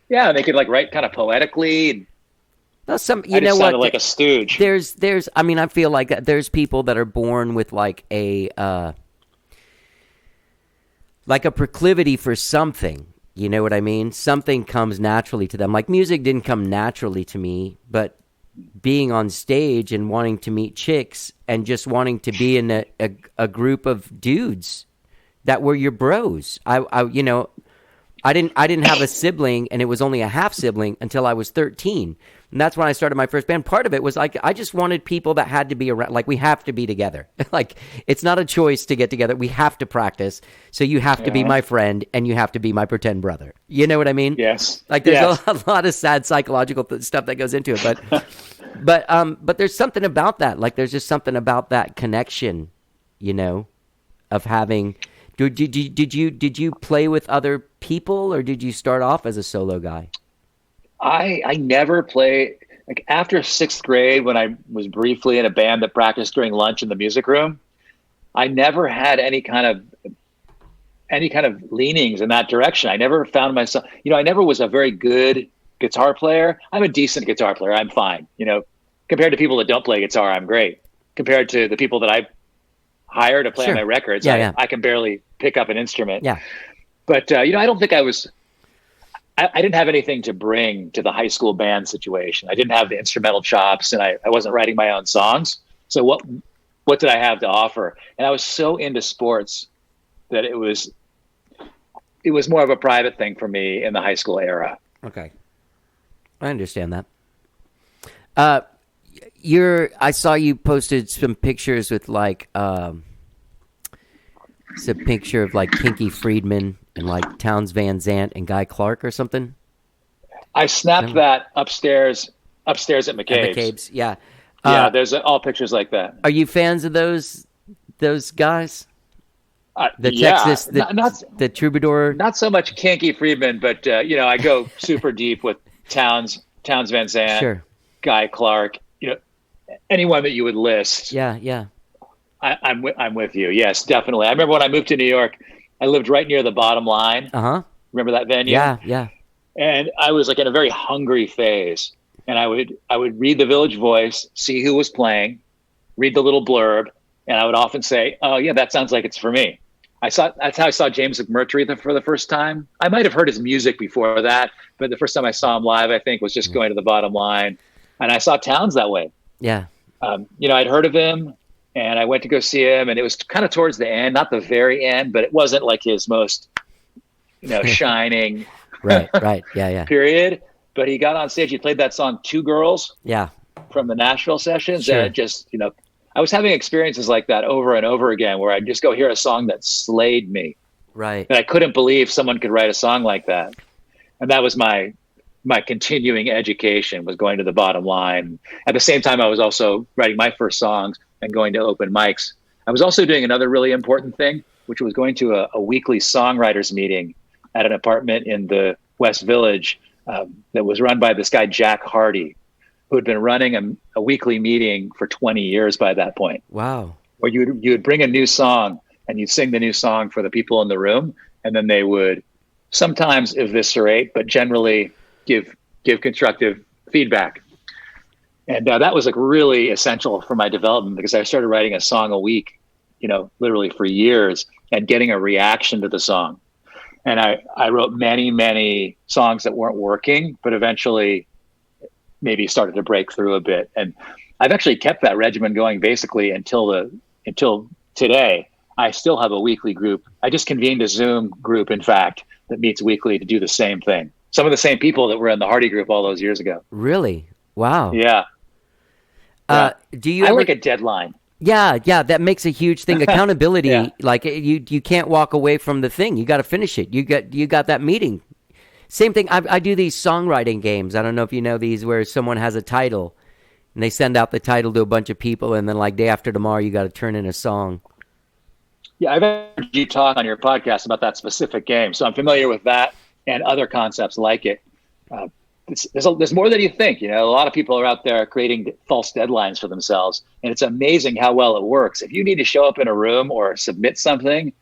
Yeah, they could like write kind of poetically. Well, You know what? Like a stooge. There's. I mean, I feel like there's people that are born with like a proclivity for something. You know what I mean? Something comes naturally to them. Like music didn't come naturally to me, but being on stage and wanting to meet chicks and just wanting to be in a group of dudes that were your bros. I didn't have a sibling, and it was only a half sibling until I was 13. And that's when I started my first band. Part of it was like, I just wanted people that had to be around. Like, we have to be together. Like, it's not a choice to get together. We have to practice. So you have to be my friend, and you have to be my pretend brother. You know what I mean? Yes. Like, there's a lot of sad psychological stuff that goes into it. But there's something about that. Like, there's just something about that connection, of having. Did you play with other people, or did you start off as a solo guy? I never played, like after sixth grade, when I was briefly in a band that practiced during lunch in the music room. I never had any kind of leanings in that direction. I never found myself, I never was a very good guitar player. I'm a decent guitar player. I'm fine. Compared to people that don't play guitar, I'm great. Compared to the people that I hire to play on my records, I can barely pick up an instrument. Yeah. But, I don't think I didn't have anything to bring to the high school band situation. I didn't have the instrumental chops, and I wasn't writing my own songs. So what did I have to offer? And I was so into sports that it was more of a private thing for me in the high school era. Okay. I understand that. I saw you posted some pictures with like, it's a picture of like Pinky Friedman and like Townes Van Zandt and Guy Clark or something. I snapped that upstairs at McCabe's. McCabe's, yeah. There's all pictures like that. Are you fans of those guys? The Texas, the Troubadour. Not so much Kinky Friedman, but I go super deep with Townes Van Zandt, sure. Guy Clark. Anyone that you would list. Yeah. I'm with you. Yes, definitely. I remember when I moved to New York, I lived right near the Bottom Line. Uh-huh. Remember that venue? Yeah. And I was like in a very hungry phase. And I would read the Village Voice, see who was playing, read the little blurb, and I would often say, "Oh yeah, that sounds like it's for me." That's how I saw James McMurtry for the first time. I might have heard his music before that, but the first time I saw him live, I think, was just going to the Bottom Line, and I saw Townes that way. Yeah. I'd heard of him, and I went to go see him, and it was kind of towards the end, not the very end, but it wasn't like his most, shining right, yeah, period. but he got on stage. He played that song "Two Girls" Yeah. from the Nashville sessions, Sure. and it just, I was having experiences like that over and over again, where I'd just go hear a song that slayed me, Right. and I couldn't believe someone could write a song like that. And that was my continuing education, was going to the bottom line. At the same time, I was also writing my first songs and going to open mics. I was also doing another really important thing, which was going to a weekly songwriters meeting at an apartment in the West Village that was run by this guy, Jack Hardy, who had been running a weekly meeting for 20 years by that point. Wow. Where you would bring a new song and you'd sing the new song for the people in the room, and then they would sometimes eviscerate, but generally give constructive feedback. And that was like really essential for my development, because I started writing a song a week, literally for years, and getting a reaction to the song. And I wrote many, many songs that weren't working, but eventually maybe started to break through a bit. And I've actually kept that regimen going basically until today. I still have a weekly group. I just convened a Zoom group, in fact, that meets weekly to do the same thing. Some of the same people that were in the Hardy group all those years ago. Really? Wow. Yeah. Do you I ever like a deadline. Yeah, that makes a huge thing. Accountability, Yeah. like you can't walk away from the thing. You got to finish it. You got that meeting. Same thing. I do these songwriting games. I don't know if you know these, where someone has a title and they send out the title to a bunch of people, and then like day after tomorrow, you got to turn in a song. Yeah, I've heard you talk on your podcast about that specific game, so I'm familiar with that and other concepts like it. There's more than you think. A lot of people are out there creating false deadlines for themselves, and it's amazing how well it works. If you need to show up in a room or submit something,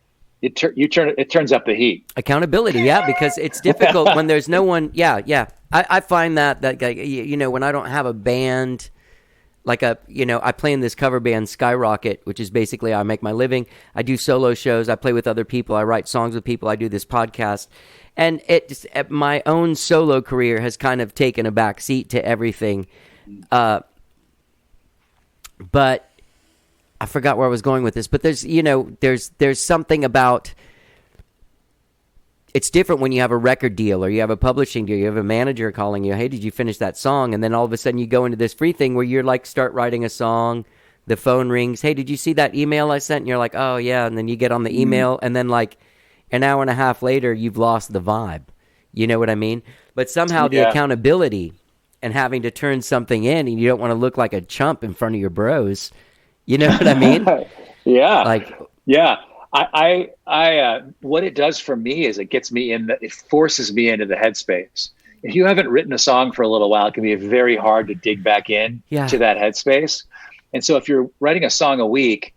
it turns up the heat. Accountability, yeah, because it's difficult when there's no one. Yeah. I find that when I don't have a band, like I play in this cover band Skyrocket, which is basically I make my living. I do solo shows. I play with other people. I write songs with people. I do this podcast. And my own solo career has kind of taken a back seat to everything. But I forgot where I was going with this. But there's something about, it's different when you have a record deal or you have a publishing deal. You have a manager calling you, hey, did you finish that song? And then all of a sudden you go into this free thing where you're like, start writing a song. The phone rings. Hey, did you see that email I sent? And you're like, oh, yeah. And then you get on the email, and then like an hour and a half later, you've lost the vibe. You know what I mean? But somehow the accountability and having to turn something in, and you don't want to look like a chump in front of your bros. You know what I mean? Yeah. I what it does for me is it forces me into the headspace. If you haven't written a song for a little while, it can be very hard to dig back in to that headspace. And so if you're writing a song a week,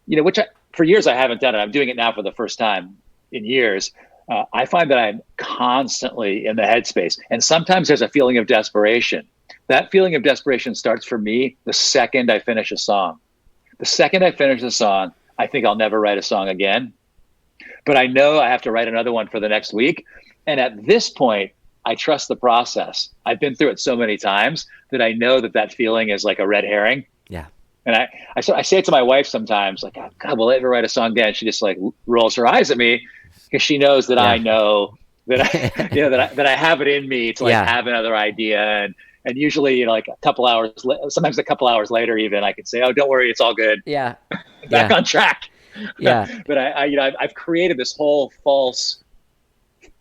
which for years I haven't done it. I'm doing it now for the first time in years. I find that I'm constantly in the headspace, and sometimes there's a feeling of desperation. That feeling of desperation starts for me the second I finish a song. The second I finish a song, I think I'll never write a song again, but I know I have to write another one for the next week. And at this point, I trust the process. I've been through it so many times that I know that feeling is like a red herring. Yeah. And I say it to my wife sometimes, like, oh, God, will I ever write a song again? She just like rolls her eyes at me, because she knows that I know that I have it in me to have another idea. And usually, like sometimes a couple hours later, even I can say, oh, don't worry, it's all good. Yeah. Back on track. Yeah. But I've created this whole false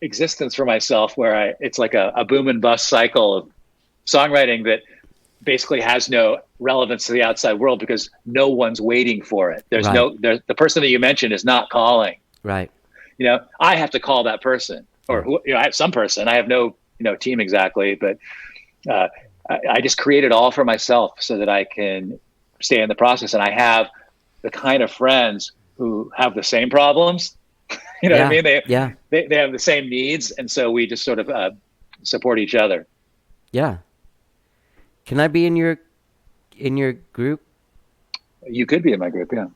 existence for myself where it's like a boom and bust cycle of songwriting that basically has no relevance to the outside world, because no one's waiting for it. There's the person that you mentioned is not calling. Right. I have to call that person, or I have some person. I have no team exactly, but I just create it all for myself so that I can stay in the process. And I have the kind of friends who have the same problems. What I mean? They have the same needs, and so we just sort of support each other. Yeah. Can I be in your group? You could be in my group, yeah.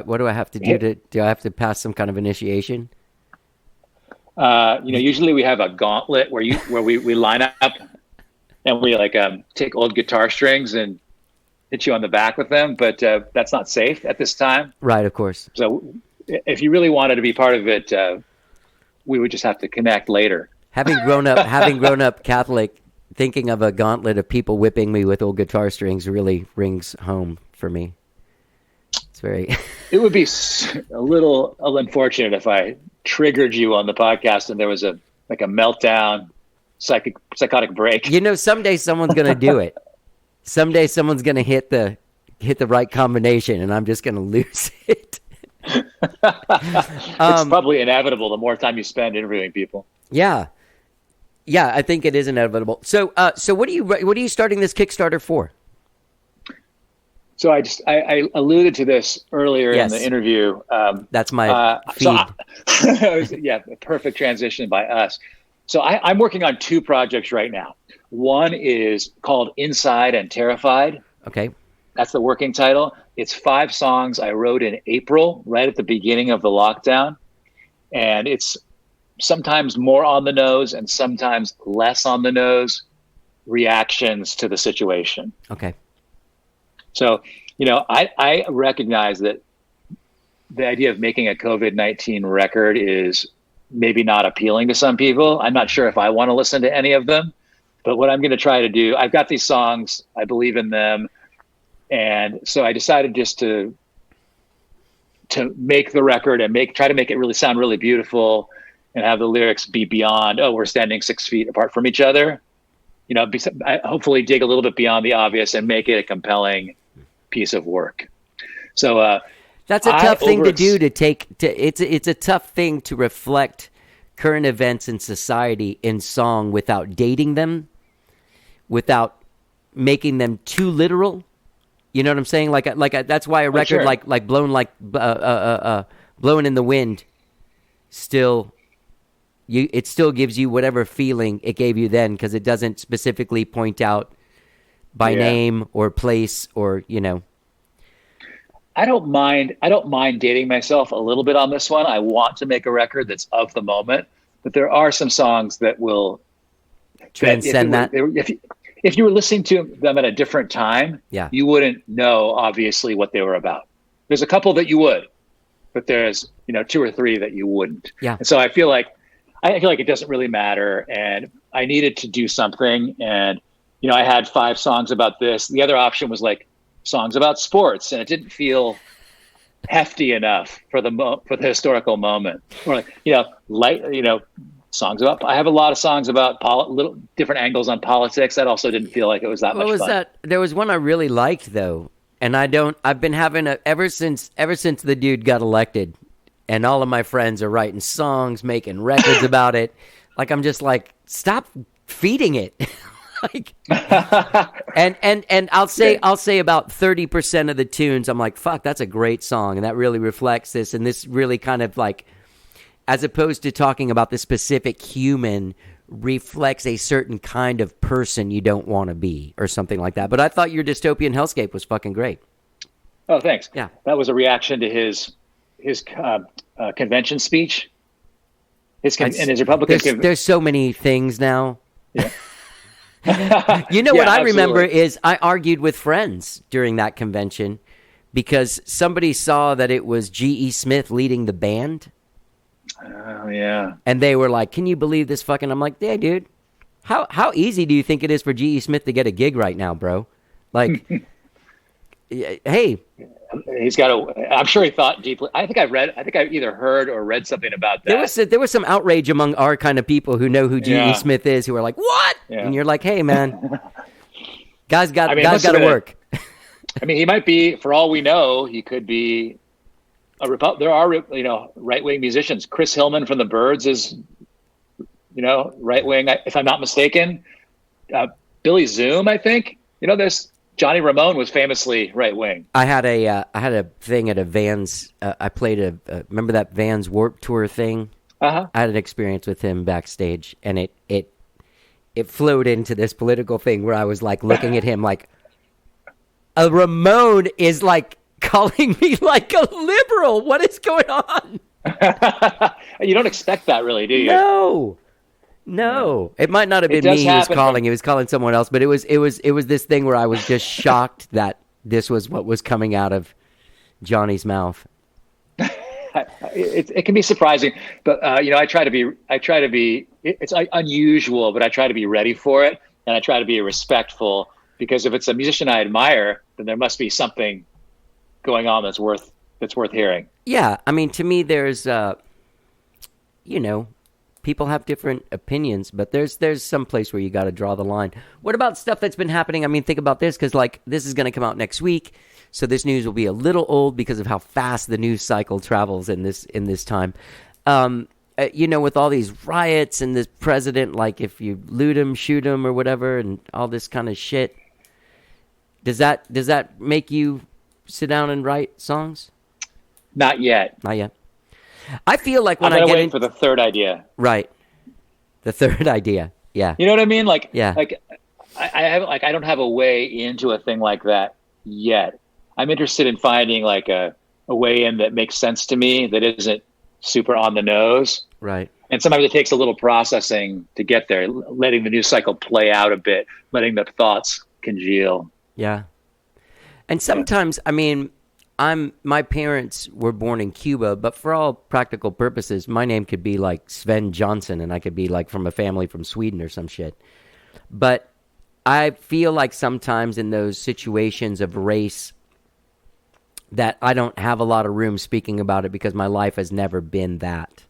What do I have to do do I have to pass some kind of initiation? Usually we have a gauntlet where we line up and we take old guitar strings and hit you on the back with them, but that's not safe at this time. Right, of course. So if you really wanted to be part of it, we would just have to connect later. having grown up Catholic, thinking of a gauntlet of people whipping me with old guitar strings really rings home for me. It's very. It would be a little unfortunate if I triggered you on the podcast and there was a meltdown, psychotic break. You know, someday someone's gonna do it. Someday someone's gonna hit the right combination, and I'm just gonna lose it. It's probably inevitable the more time you spend interviewing people. Yeah, I think it is inevitable. So what are you starting this Kickstarter for? So I alluded to this earlier in the interview. That's my feed. Yeah, a perfect transition by us. So I'm working on two projects right now. One is called Inside and Terrified. Okay. That's the working title. It's 5 songs I wrote in April, right at the beginning of the lockdown. And it's sometimes more on the nose and sometimes less on the nose reactions to the situation. Okay. So, I recognize that the idea of making a COVID-19 record is maybe not appealing to some people. I'm not sure if I want to listen to any of them, but what I'm going to try to do, I've got these songs, I believe in them. And so I decided just to make the record and try to make it really sound really beautiful and have the lyrics be beyond, we're standing 6 feet apart from each other. Hopefully dig a little bit beyond the obvious and make it a compelling piece of work. So that's a tough thing to do. It's a tough thing to reflect current events in society in song without dating them, without making them too literal. You know what I'm saying? That's why a record like blowing in the wind it still gives you whatever feeling it gave you then, because it doesn't specifically point out by name or place or. I don't mind dating myself a little bit on this one. I want to make a record that's of the moment, but there are some songs that will transcend that. If you were listening to them at a different time, you wouldn't know obviously what they were about. There's a couple that you would, but there's 2 or 3 that you wouldn't. Yeah. And so I feel like it doesn't really matter, and I needed to do something, and I had 5 songs about this. The other option was like songs about sports, and it didn't feel hefty enough for the historical moment. Or songs about. I have a lot of songs about little different angles on politics. That also didn't feel like it was that much fun. That? There was one I really liked though, and I've been having ever since the dude got elected, and all of my friends are writing songs, making records about it. Like I'm just like, stop feeding it. and I'll say about 30% of the tunes I'm like, fuck, that's a great song, and that really reflects this, and this really kind of like, as opposed to talking about the specific human, reflects a certain kind of person you don't want to be or something like that. But I thought your dystopian hellscape was fucking great. Oh, thanks. Yeah, that was a reaction to his convention speech. His Republican. There's so many things now. Yeah. What I remember is I argued with friends during that convention because somebody saw that it was G.E. Smith leading the band. Oh, yeah. And they were like, can you believe this fucking... I'm like, yeah, dude. How easy do you think it is for G.E. Smith to get a gig right now, bro? Like, hey... He's got a. I'm sure he thought deeply. I think I either heard or read something about that. There was some outrage among our kind of people who know who G.E. Smith is, who are like, "What?" Yeah. And you're like, "Hey, man, guys got to work." I mean, he might be. For all we know, he could be there are right wing musicians. Chris Hillman from the Byrds is right wing, if I'm not mistaken. Billy Zoom, I think. There's. Johnny Ramone was famously right wing. I had a thing at a Vans. I played remember that Vans Warped Tour thing. I had an experience with him backstage, and it flowed into this political thing where I was like looking at him like, a Ramone is like calling me like a liberal. What is going on? You don't expect that, really, do you? No, it might not have been me he was calling. He was calling someone else, but it was this thing where I was just shocked that this was what was coming out of Johnny's mouth. it can be surprising, but I try to be. It's unusual, but I try to be ready for it, and I try to be respectful, because if it's a musician I admire, then there must be something going on that's worth hearing. Yeah, I mean, to me, there's people have different opinions, but there's some place where you got to draw the line. What about stuff that's been happening? I mean, think about this, because like this is going to come out next week, so this news will be a little old because of how fast the news cycle travels in this time. With all these riots and this president, like if you loot him, shoot him, or whatever, and all this kind of shit. Does that make you sit down and write songs? Not yet. Not yet. I feel like when I'm I gonna get wait for the third idea. Right. The third idea. Yeah. You know what I mean? Like, yeah. Like I don't have a way into a thing like that yet. I'm interested in finding like a way in that makes sense to me, that isn't super on the nose. Right. And sometimes it takes a little processing to get there, letting the news cycle play out a bit, letting the thoughts congeal. Yeah. And sometimes, I mean, my parents were born in Cuba, but for all practical purposes, my name could be like Sven Johnson, and I could be like from a family from Sweden or some shit. But I feel like sometimes in those situations of race that I don't have a lot of room speaking about it, because my life has never been that.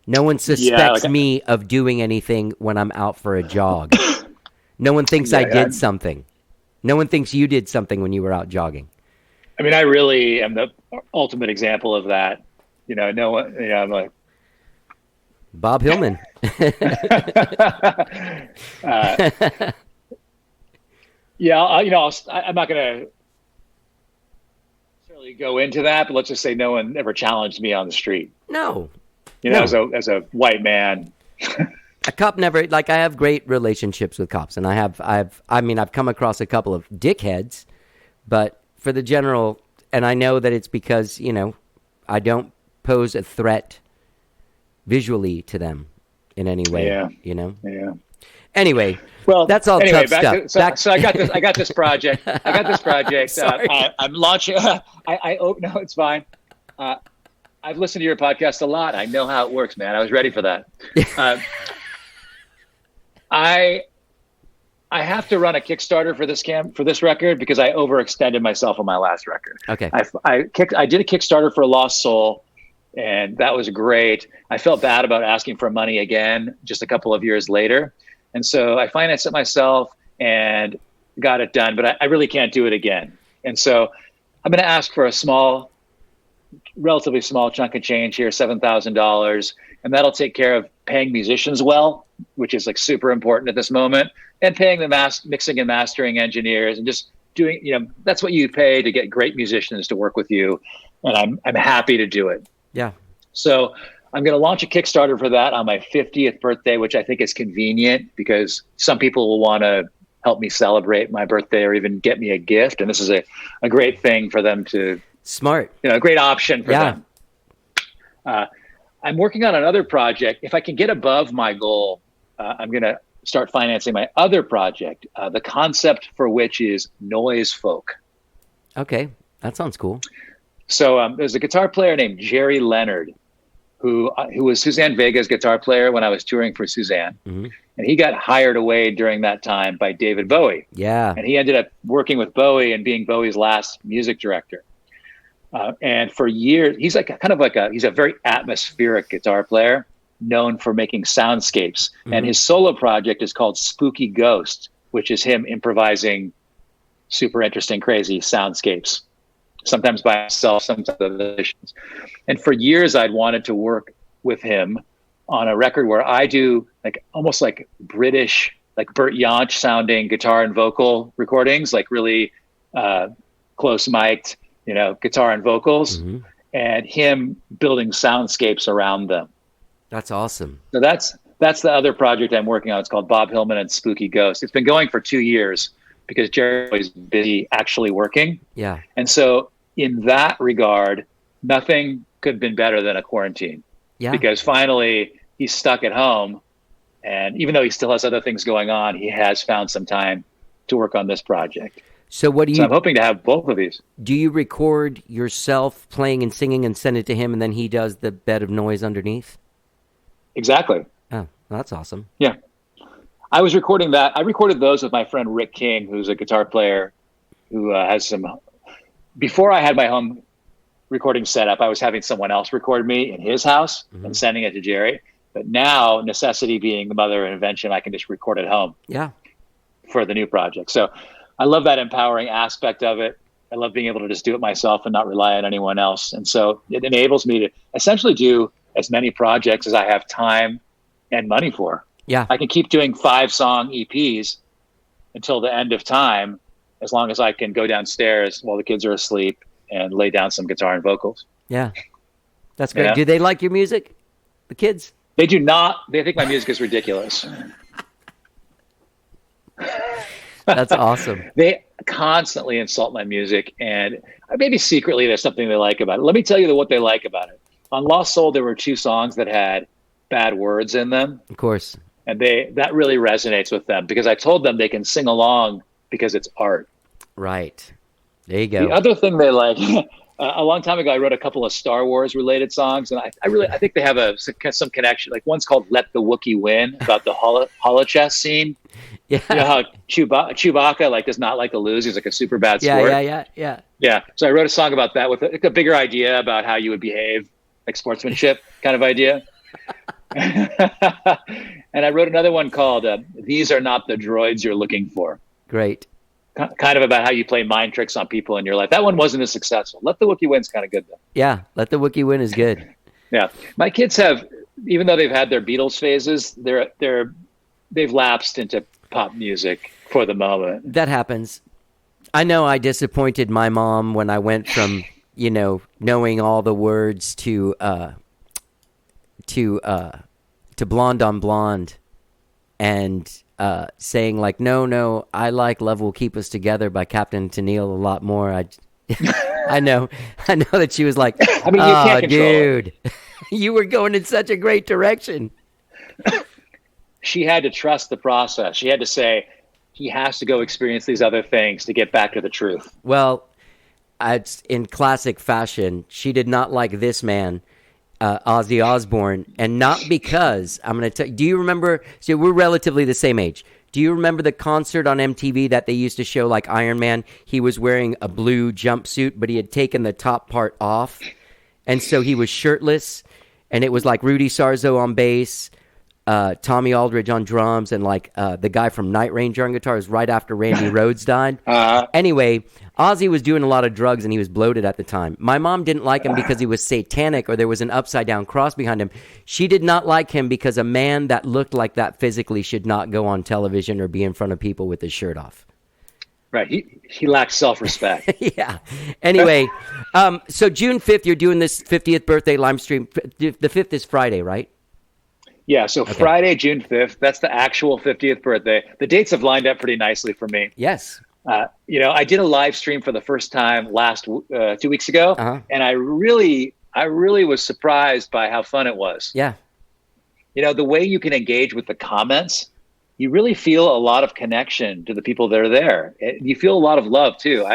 No one suspects me of doing anything when I'm out for a jog. No one thinks I did something. No one thinks you did something when you were out jogging. I mean, I really am the ultimate example of that. No one, I'm like Bob Hillman. I'm not going to necessarily go into that, but let's just say no one ever challenged me on the street. No. As a white man. A cop never, like, I have great relationships with cops, and I've come across a couple of dickheads, but for the general, and I know that it's because, I don't pose a threat visually to them in any way, Yeah. Anyway, well, that's all tough stuff. So I got this project. Sorry. I'm launching. No, it's fine. I've listened to your podcast a lot. I know how it works, man. I was ready for that. I have to run a Kickstarter for this record, because I overextended myself on my last record. Okay. I did a Kickstarter for Lost Soul, and that was great. I felt bad about asking for money again just a couple of years later. And so I financed it myself and got it done, but I really can't do it again. And so I'm going to ask for a relatively small chunk of change here, $7,000, and that'll take care of paying musicians well, which is like super important at this moment, and paying the mixing and mastering engineers, and just doing, that's what you pay to get great musicians to work with you. And I'm happy to do it. Yeah. So I'm going to launch a Kickstarter for that on my 50th birthday, which I think is convenient, because some people will want to help me celebrate my birthday or even get me a gift. And this is a great thing for them to, smart, a great option for them. I'm working on another project. If I can get above my goal, I'm going to start financing my other project, the concept for which is noise folk. Okay. That sounds cool. So there's a guitar player named Jerry Leonard, who was Suzanne Vega's guitar player when I was touring for Suzanne. Mm-hmm. And he got hired away during that time by David Bowie. Yeah. And he ended up working with Bowie and being Bowie's last music director. And for years, he's he's a very atmospheric guitar player, known for making soundscapes. Mm-hmm. And his solo project is called Spooky Ghost, which is him improvising super interesting, crazy soundscapes, sometimes by himself, sometimes with musicians. And for years, I'd wanted to work with him on a record where I do almost like British, like Burt Jansch sounding guitar and vocal recordings, like really close mic'd, guitar and vocals, mm-hmm. and him building soundscapes around them. That's awesome. So that's the other project I'm working on. It's called Bob Hillman and Spooky Ghost. It's been going for 2 years because Jerry was busy actually working. Yeah. And so in that regard, nothing could have been better than a quarantine. Yeah. Because finally he's stuck at home, and even though he still has other things going on, he has found some time to work on this project. So what do So you I'm hoping to have both of these. do? You record yourself playing and singing and send it to him, and then he does the bed of noise underneath? Exactly. Oh, that's awesome. Yeah. I was recording that. I recorded those with my friend Rick King, who's a guitar player who has some. Before I had my home recording setup, I was having someone else record me in his house and sending it to Jerry. But now, necessity being the mother of invention, I can just record at home Yeah. for the new project. So I love that empowering aspect of it. I love being able to just do it myself and not rely on anyone else. And so it enables me to essentially do as many projects as I have time and money for. Yeah. I can keep doing 5-song EPs until the end of time, as long as I can go downstairs while the kids are asleep and lay down some guitar and vocals. Yeah. That's great. Yeah. Do they like your music? The kids? They do not. They think my music is ridiculous. That's awesome. They constantly insult my music, and maybe secretly there's something they like about it. Let me tell you what they like about it. On Lost Soul, there were 2 songs that had bad words in them, Of course. and that really resonates with them because I told them they can sing along because it's art. Right. There you The go. other thing they like, a long time ago, I wrote a couple of Star Wars related songs, and I think they have some connection. Like one's called "Let the Wookiee Win" about the holochess scene. Yeah. You know how Chewbacca does not like to lose. He's like a super bad sport. Yeah. Yeah. So I wrote a song about that with a bigger idea about how you would behave, like sportsmanship kind of idea. And I wrote another one called "These Are Not the Droids You're Looking For." Great. Kind of about how you play mind tricks on people in your life. That one wasn't as successful. Let the Wookiee Win's kind of good though. Yeah. Let the Wookiee win is good. Yeah. My kids have, even though they've had their Beatles phases, they've lapsed into pop music for the moment. That happens. I know I disappointed my mom when I went from, knowing all the words to Blonde on Blonde and saying like, no, I like Love Will Keep Us Together by Captain Tennille a lot more. I know that she was like, I mean, you can't control dude, you were going in such a great direction. She had to trust the process. She had to say, he has to go experience these other things to get back to the truth. Well, it's in classic fashion. She did not like this man, Ozzy Osbourne, and not because I'm going to tell you. Do you remember? So we're relatively the same age. Do you remember the concert on MTV that they used to show like Iron Man? He was wearing a blue jumpsuit, but he had taken the top part off, and so he was shirtless, and it was like Rudy Sarzo on bass, Tommy Aldridge on drums, and like the guy from Night Ranger on guitar. It was right after Randy Rhoads died. Anyway, Ozzy was doing a lot of drugs and he was bloated at the time. My mom didn't like him because he was satanic or there was an upside down cross behind him. She did not like him because a man that looked like that physically should not go on television or be in front of people with his shirt off. Right. He lacks self-respect. Yeah. Anyway, so June 5th, you're doing this 50th birthday live stream. The 5th is Friday, right? Yeah, so okay. Friday, June 5th, that's the actual 50th birthday. The dates have lined up pretty nicely for me. Yes. I did a live stream for the first time 2 weeks ago, and I really was surprised by how fun it was. Yeah. The way you can engage with the comments, you really feel a lot of connection to the people that are there. You feel a lot of love too.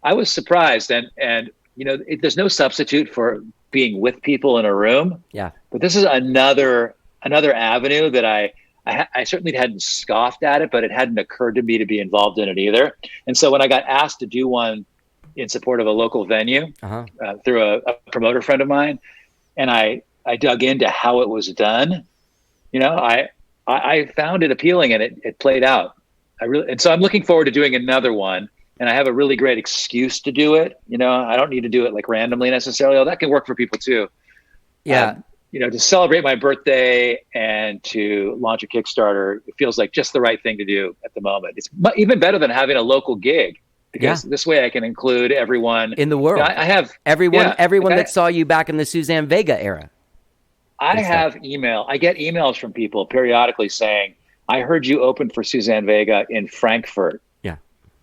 I was surprised, and there's no substitute for being with people in a room. Yeah. But this is another avenue that I certainly hadn't scoffed at it, but it hadn't occurred to me to be involved in it either. And so when I got asked to do one in support of a local venue through a promoter friend of mine, and I dug into how it was done, I found it appealing and it played out. And so I'm looking forward to doing another one. And I have a really great excuse to do it. I don't need to do it like randomly necessarily. Although that can work for people too. Yeah. To celebrate my birthday and to launch a Kickstarter, it feels like just the right thing to do at the moment. It's even better than having a local gig because this way I can include everyone in the world. I have everyone that saw you back in the Suzanne Vega era. I get emails from people periodically saying, I heard you opened for Suzanne Vega in Frankfurt.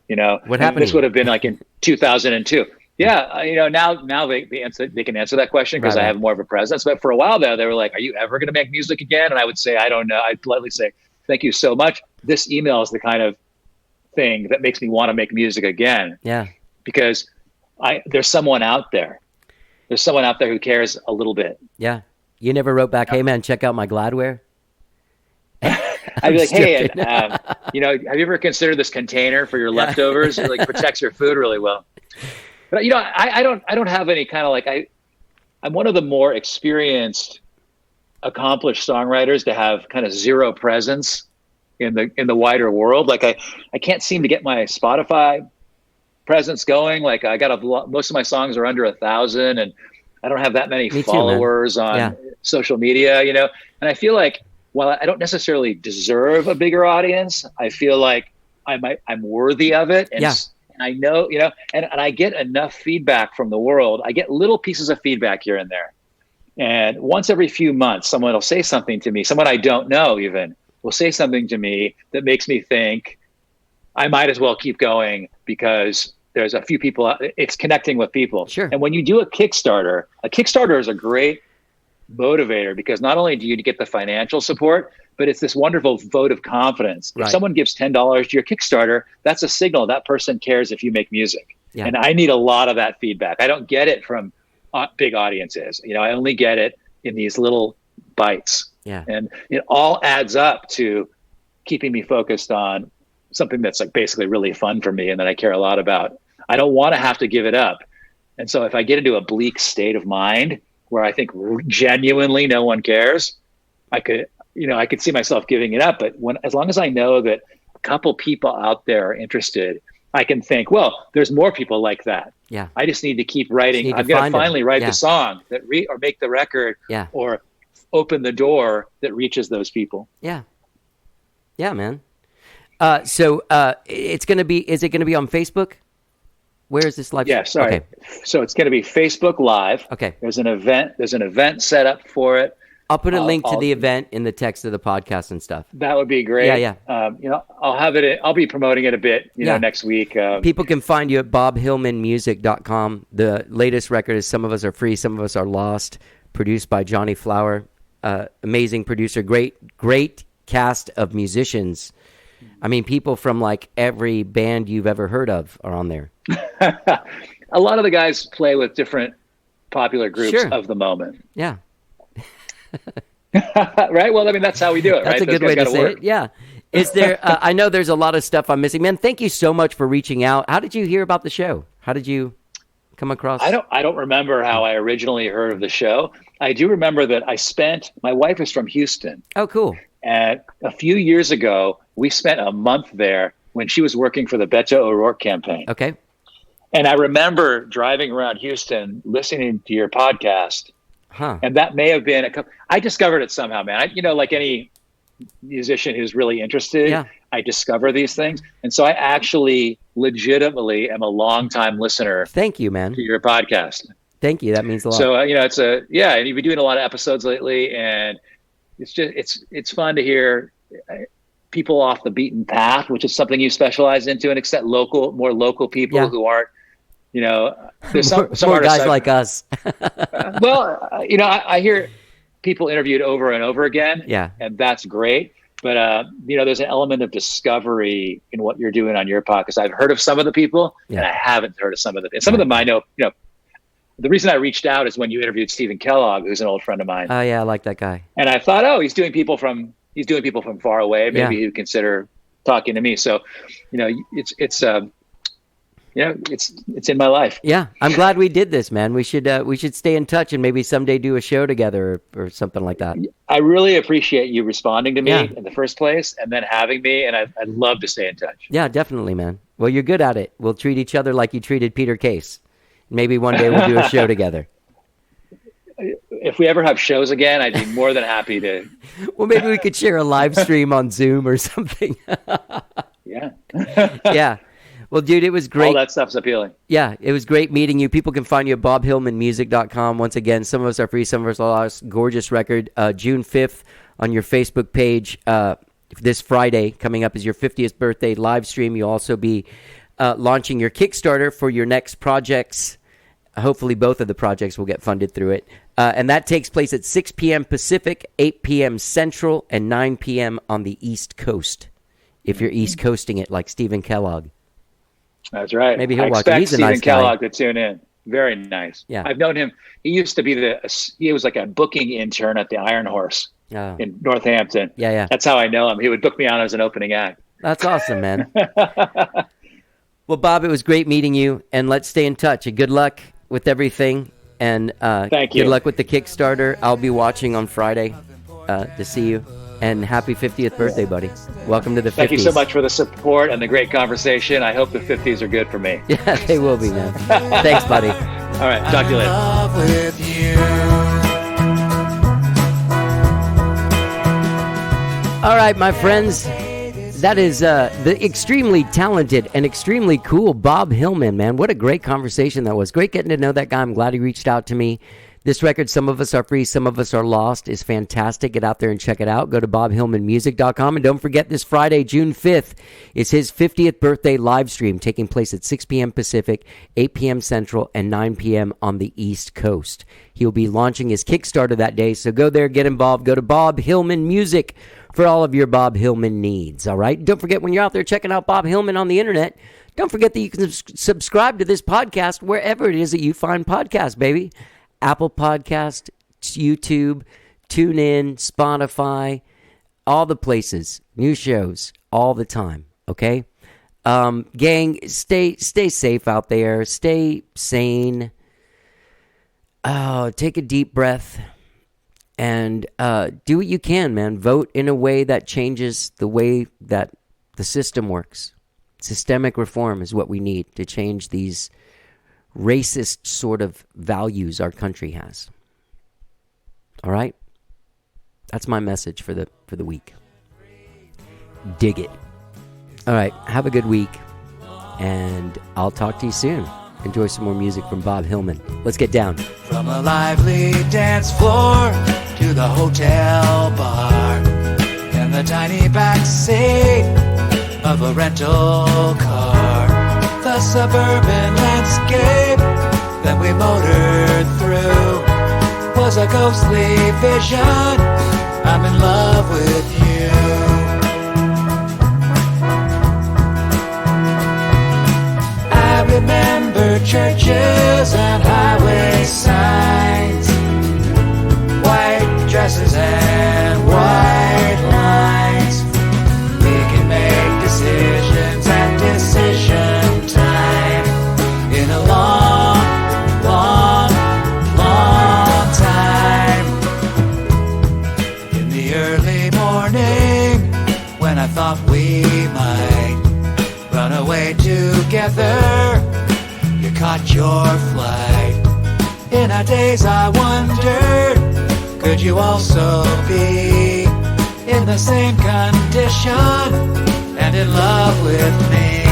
What happened? This would have been like in 2002. Yeah, now they can answer that question because I have more of a presence. But for a while there, they were like, "Are you ever going to make music again?" And I would say, "I don't know." I'd politely say, "Thank you so much." This email is the kind of thing that makes me want to make music again. Yeah. Because there's someone out there. There's someone out there who cares a little bit. Yeah. You never wrote back, hey man, check out my Gladware? I'd be like, hey, have you ever considered this container for your leftovers? It like protects your food really well. But I don't have any kind of like, I'm one of the more experienced, accomplished songwriters to have kind of zero presence in the wider world. Like I can't seem to get my Spotify presence going. Like I got most of my songs are under 1,000, and I don't have that many followers on social media, and I feel like, while I don't necessarily deserve a bigger audience, I feel like I'm worthy of it. And I know, and I get enough feedback from the world. I get little pieces of feedback here and there. And once every few months, someone will say something to me, someone I don't know even will say something to me that makes me think I might as well keep going because there's a few people, it's connecting with people. Sure. And when you do a Kickstarter is a great motivator because not only do you get the financial support, but it's this wonderful vote of confidence. If someone gives $10 to your Kickstarter, that's a signal that person cares if you make music. Yeah. And I need a lot of that feedback. I don't get it from big audiences. I only get it in these little bites. Yeah. And it all adds up to keeping me focused on something that's like basically really fun for me and that I care a lot about. I don't want to have to give it up. And so if I get into a bleak state of mind where I think genuinely no one cares, I could see myself giving it up. But as long as I know that a couple people out there are interested, I can think, well, there's more people like that. Yeah. I just need to keep writing. I'm going to finally write the song that or make the record or open the door that reaches those people. Yeah. Yeah, man. So is it going to be on Facebook? Where is this live? Yeah, sorry. Okay. So it's going to be Facebook Live. Okay. There's an event set up for it. I'll put a link to the event in the text of the podcast and stuff. That would be great. Yeah. I'll have it. I'll be promoting it a bit, next week. People can find you at bobhillmanmusic.com. The latest record is Some of Us Are Free, Some of Us Are Lost, produced by Johnny Flower. Amazing producer. Great cast of musicians. I mean, people from like every band you've ever heard of are on there. A lot of the guys play with different popular groups of the moment. Yeah. Right? Well, I mean, that's how we do it, that's right? That's a good way to say it. Yeah. Is there, I know there's a lot of stuff I'm missing. Man, thank you so much for reaching out. How did you hear about the show? How did you come across? I don't remember how I originally heard of the show. I do remember that my wife is from Houston. Oh, cool. And a few years ago, we spent a month there when she was working for the Beto O'Rourke campaign. Okay. And I remember driving around Houston, listening to your podcast. Huh. And that may have been I discovered it somehow, man. Like any musician who's really interested, I discover these things. And so I actually legitimately am a longtime listener. Thank you, man. To your podcast. Thank you. That means a lot. So, and you've been doing a lot of episodes lately, and it's fun to hear people off the beaten path, which is something you specialize into, and accept more local people who aren't, there's some more guys like us. I hear people interviewed over and over again. Yeah. And that's great. But, there's an element of discovery in what you're doing on your podcast. I've heard of some of the people and I haven't heard of some of them. Some of them I know, the reason I reached out is when you interviewed Stephen Kellogg, who's an old friend of mine. Oh yeah. I like that guy. And I thought, he's doing people from far away. Maybe he'd consider talking to me. So, it's in my life. Yeah. I'm glad we did this, man. We should stay in touch and maybe someday do a show together or something like that. I really appreciate you responding to me in the first place and then having me. And I'd love to stay in touch. Yeah, definitely, man. Well, you're good at it. We'll treat each other like you treated Peter Case. Maybe one day we'll do a show together. If we ever have shows again, I'd be more than happy to. Well, maybe we could share a live stream on Zoom or something. Yeah. Yeah. Well, dude, it was great. All that stuff's appealing. Yeah, it was great meeting you. People can find you at bobhillmanmusic.com. Once again, Some of Us Are Free, Some of Us Are Lost. Gorgeous record. June 5th on your Facebook page. This Friday coming up is your 50th birthday live stream. You'll also be launching your Kickstarter for your next projects. Hopefully both of the projects will get funded through it. And that takes place at 6 p.m. Pacific, 8 p.m. Central, and 9 p.m. on the East Coast. if you're East Coasting it like Stephen Kellogg. That's right. Maybe he'll I watch it. expect He's a Stephen nice guy. Kellogg to tune in. Very nice. Yeah. I've known him. He used to be he was like a booking intern at the Iron Horse in Northampton. Yeah. That's how I know him. He would book me on as an opening act. That's awesome, man. Well, Bob, it was great meeting you, and let's stay in touch. And good luck with everything, and Thank you. Good luck with the Kickstarter. I'll be watching on Friday to see you, and happy 50th birthday, buddy. Welcome to the 50s. Thank you so much for the support and the great conversation. I hope the 50s are good for me. Yeah, they will be, man. Thanks, buddy. All right, talk to you later. Love with you. All right, my friends. That is the extremely talented and extremely cool Bob Hillman, man. What a great conversation that was. Great getting to know that guy. I'm glad he reached out to me. This record, Some of Us Are Free, Some of Us Are Lost, is fantastic. Get out there and check it out. Go to bobhillmanmusic.com. And don't forget, this Friday, June 5th, is his 50th birthday live stream taking place at 6 p.m. Pacific, 8 p.m. Central, and 9 p.m. on the East Coast. He'll be launching his Kickstarter that day, so go there, get involved. Go to Bob Hillman Music for all of your Bob Hillman needs, all right? Don't forget, when you're out there checking out Bob Hillman on the internet, don't forget that you can subscribe to this podcast wherever it is that you find podcasts, baby. Apple Podcast, YouTube, TuneIn, Spotify, all the places. New shows all the time, okay? Gang, stay safe out there. Stay sane. Take a deep breath. And do what you can, man. Vote in a way that changes the way that the system works. Systemic reform is what we need to change these racist sort of values our country has. All right? That's my message for the week. Dig it. All right. Have a good week. And I'll talk to you soon. Enjoy some more music from Bob Hillman. Let's get down. From a lively dance floor to the hotel bar in the tiny back seat of a rental car. The suburban landscape that we motored through was a ghostly vision. I'm in love with you. I remember churches and highway signs, white dresses and white lines. We can make decisions at decision time in a long, long, long time. In the early morning, when I thought we might run away together, you caught your flight. In our days I wondered, could you also be in the same condition and in love with me?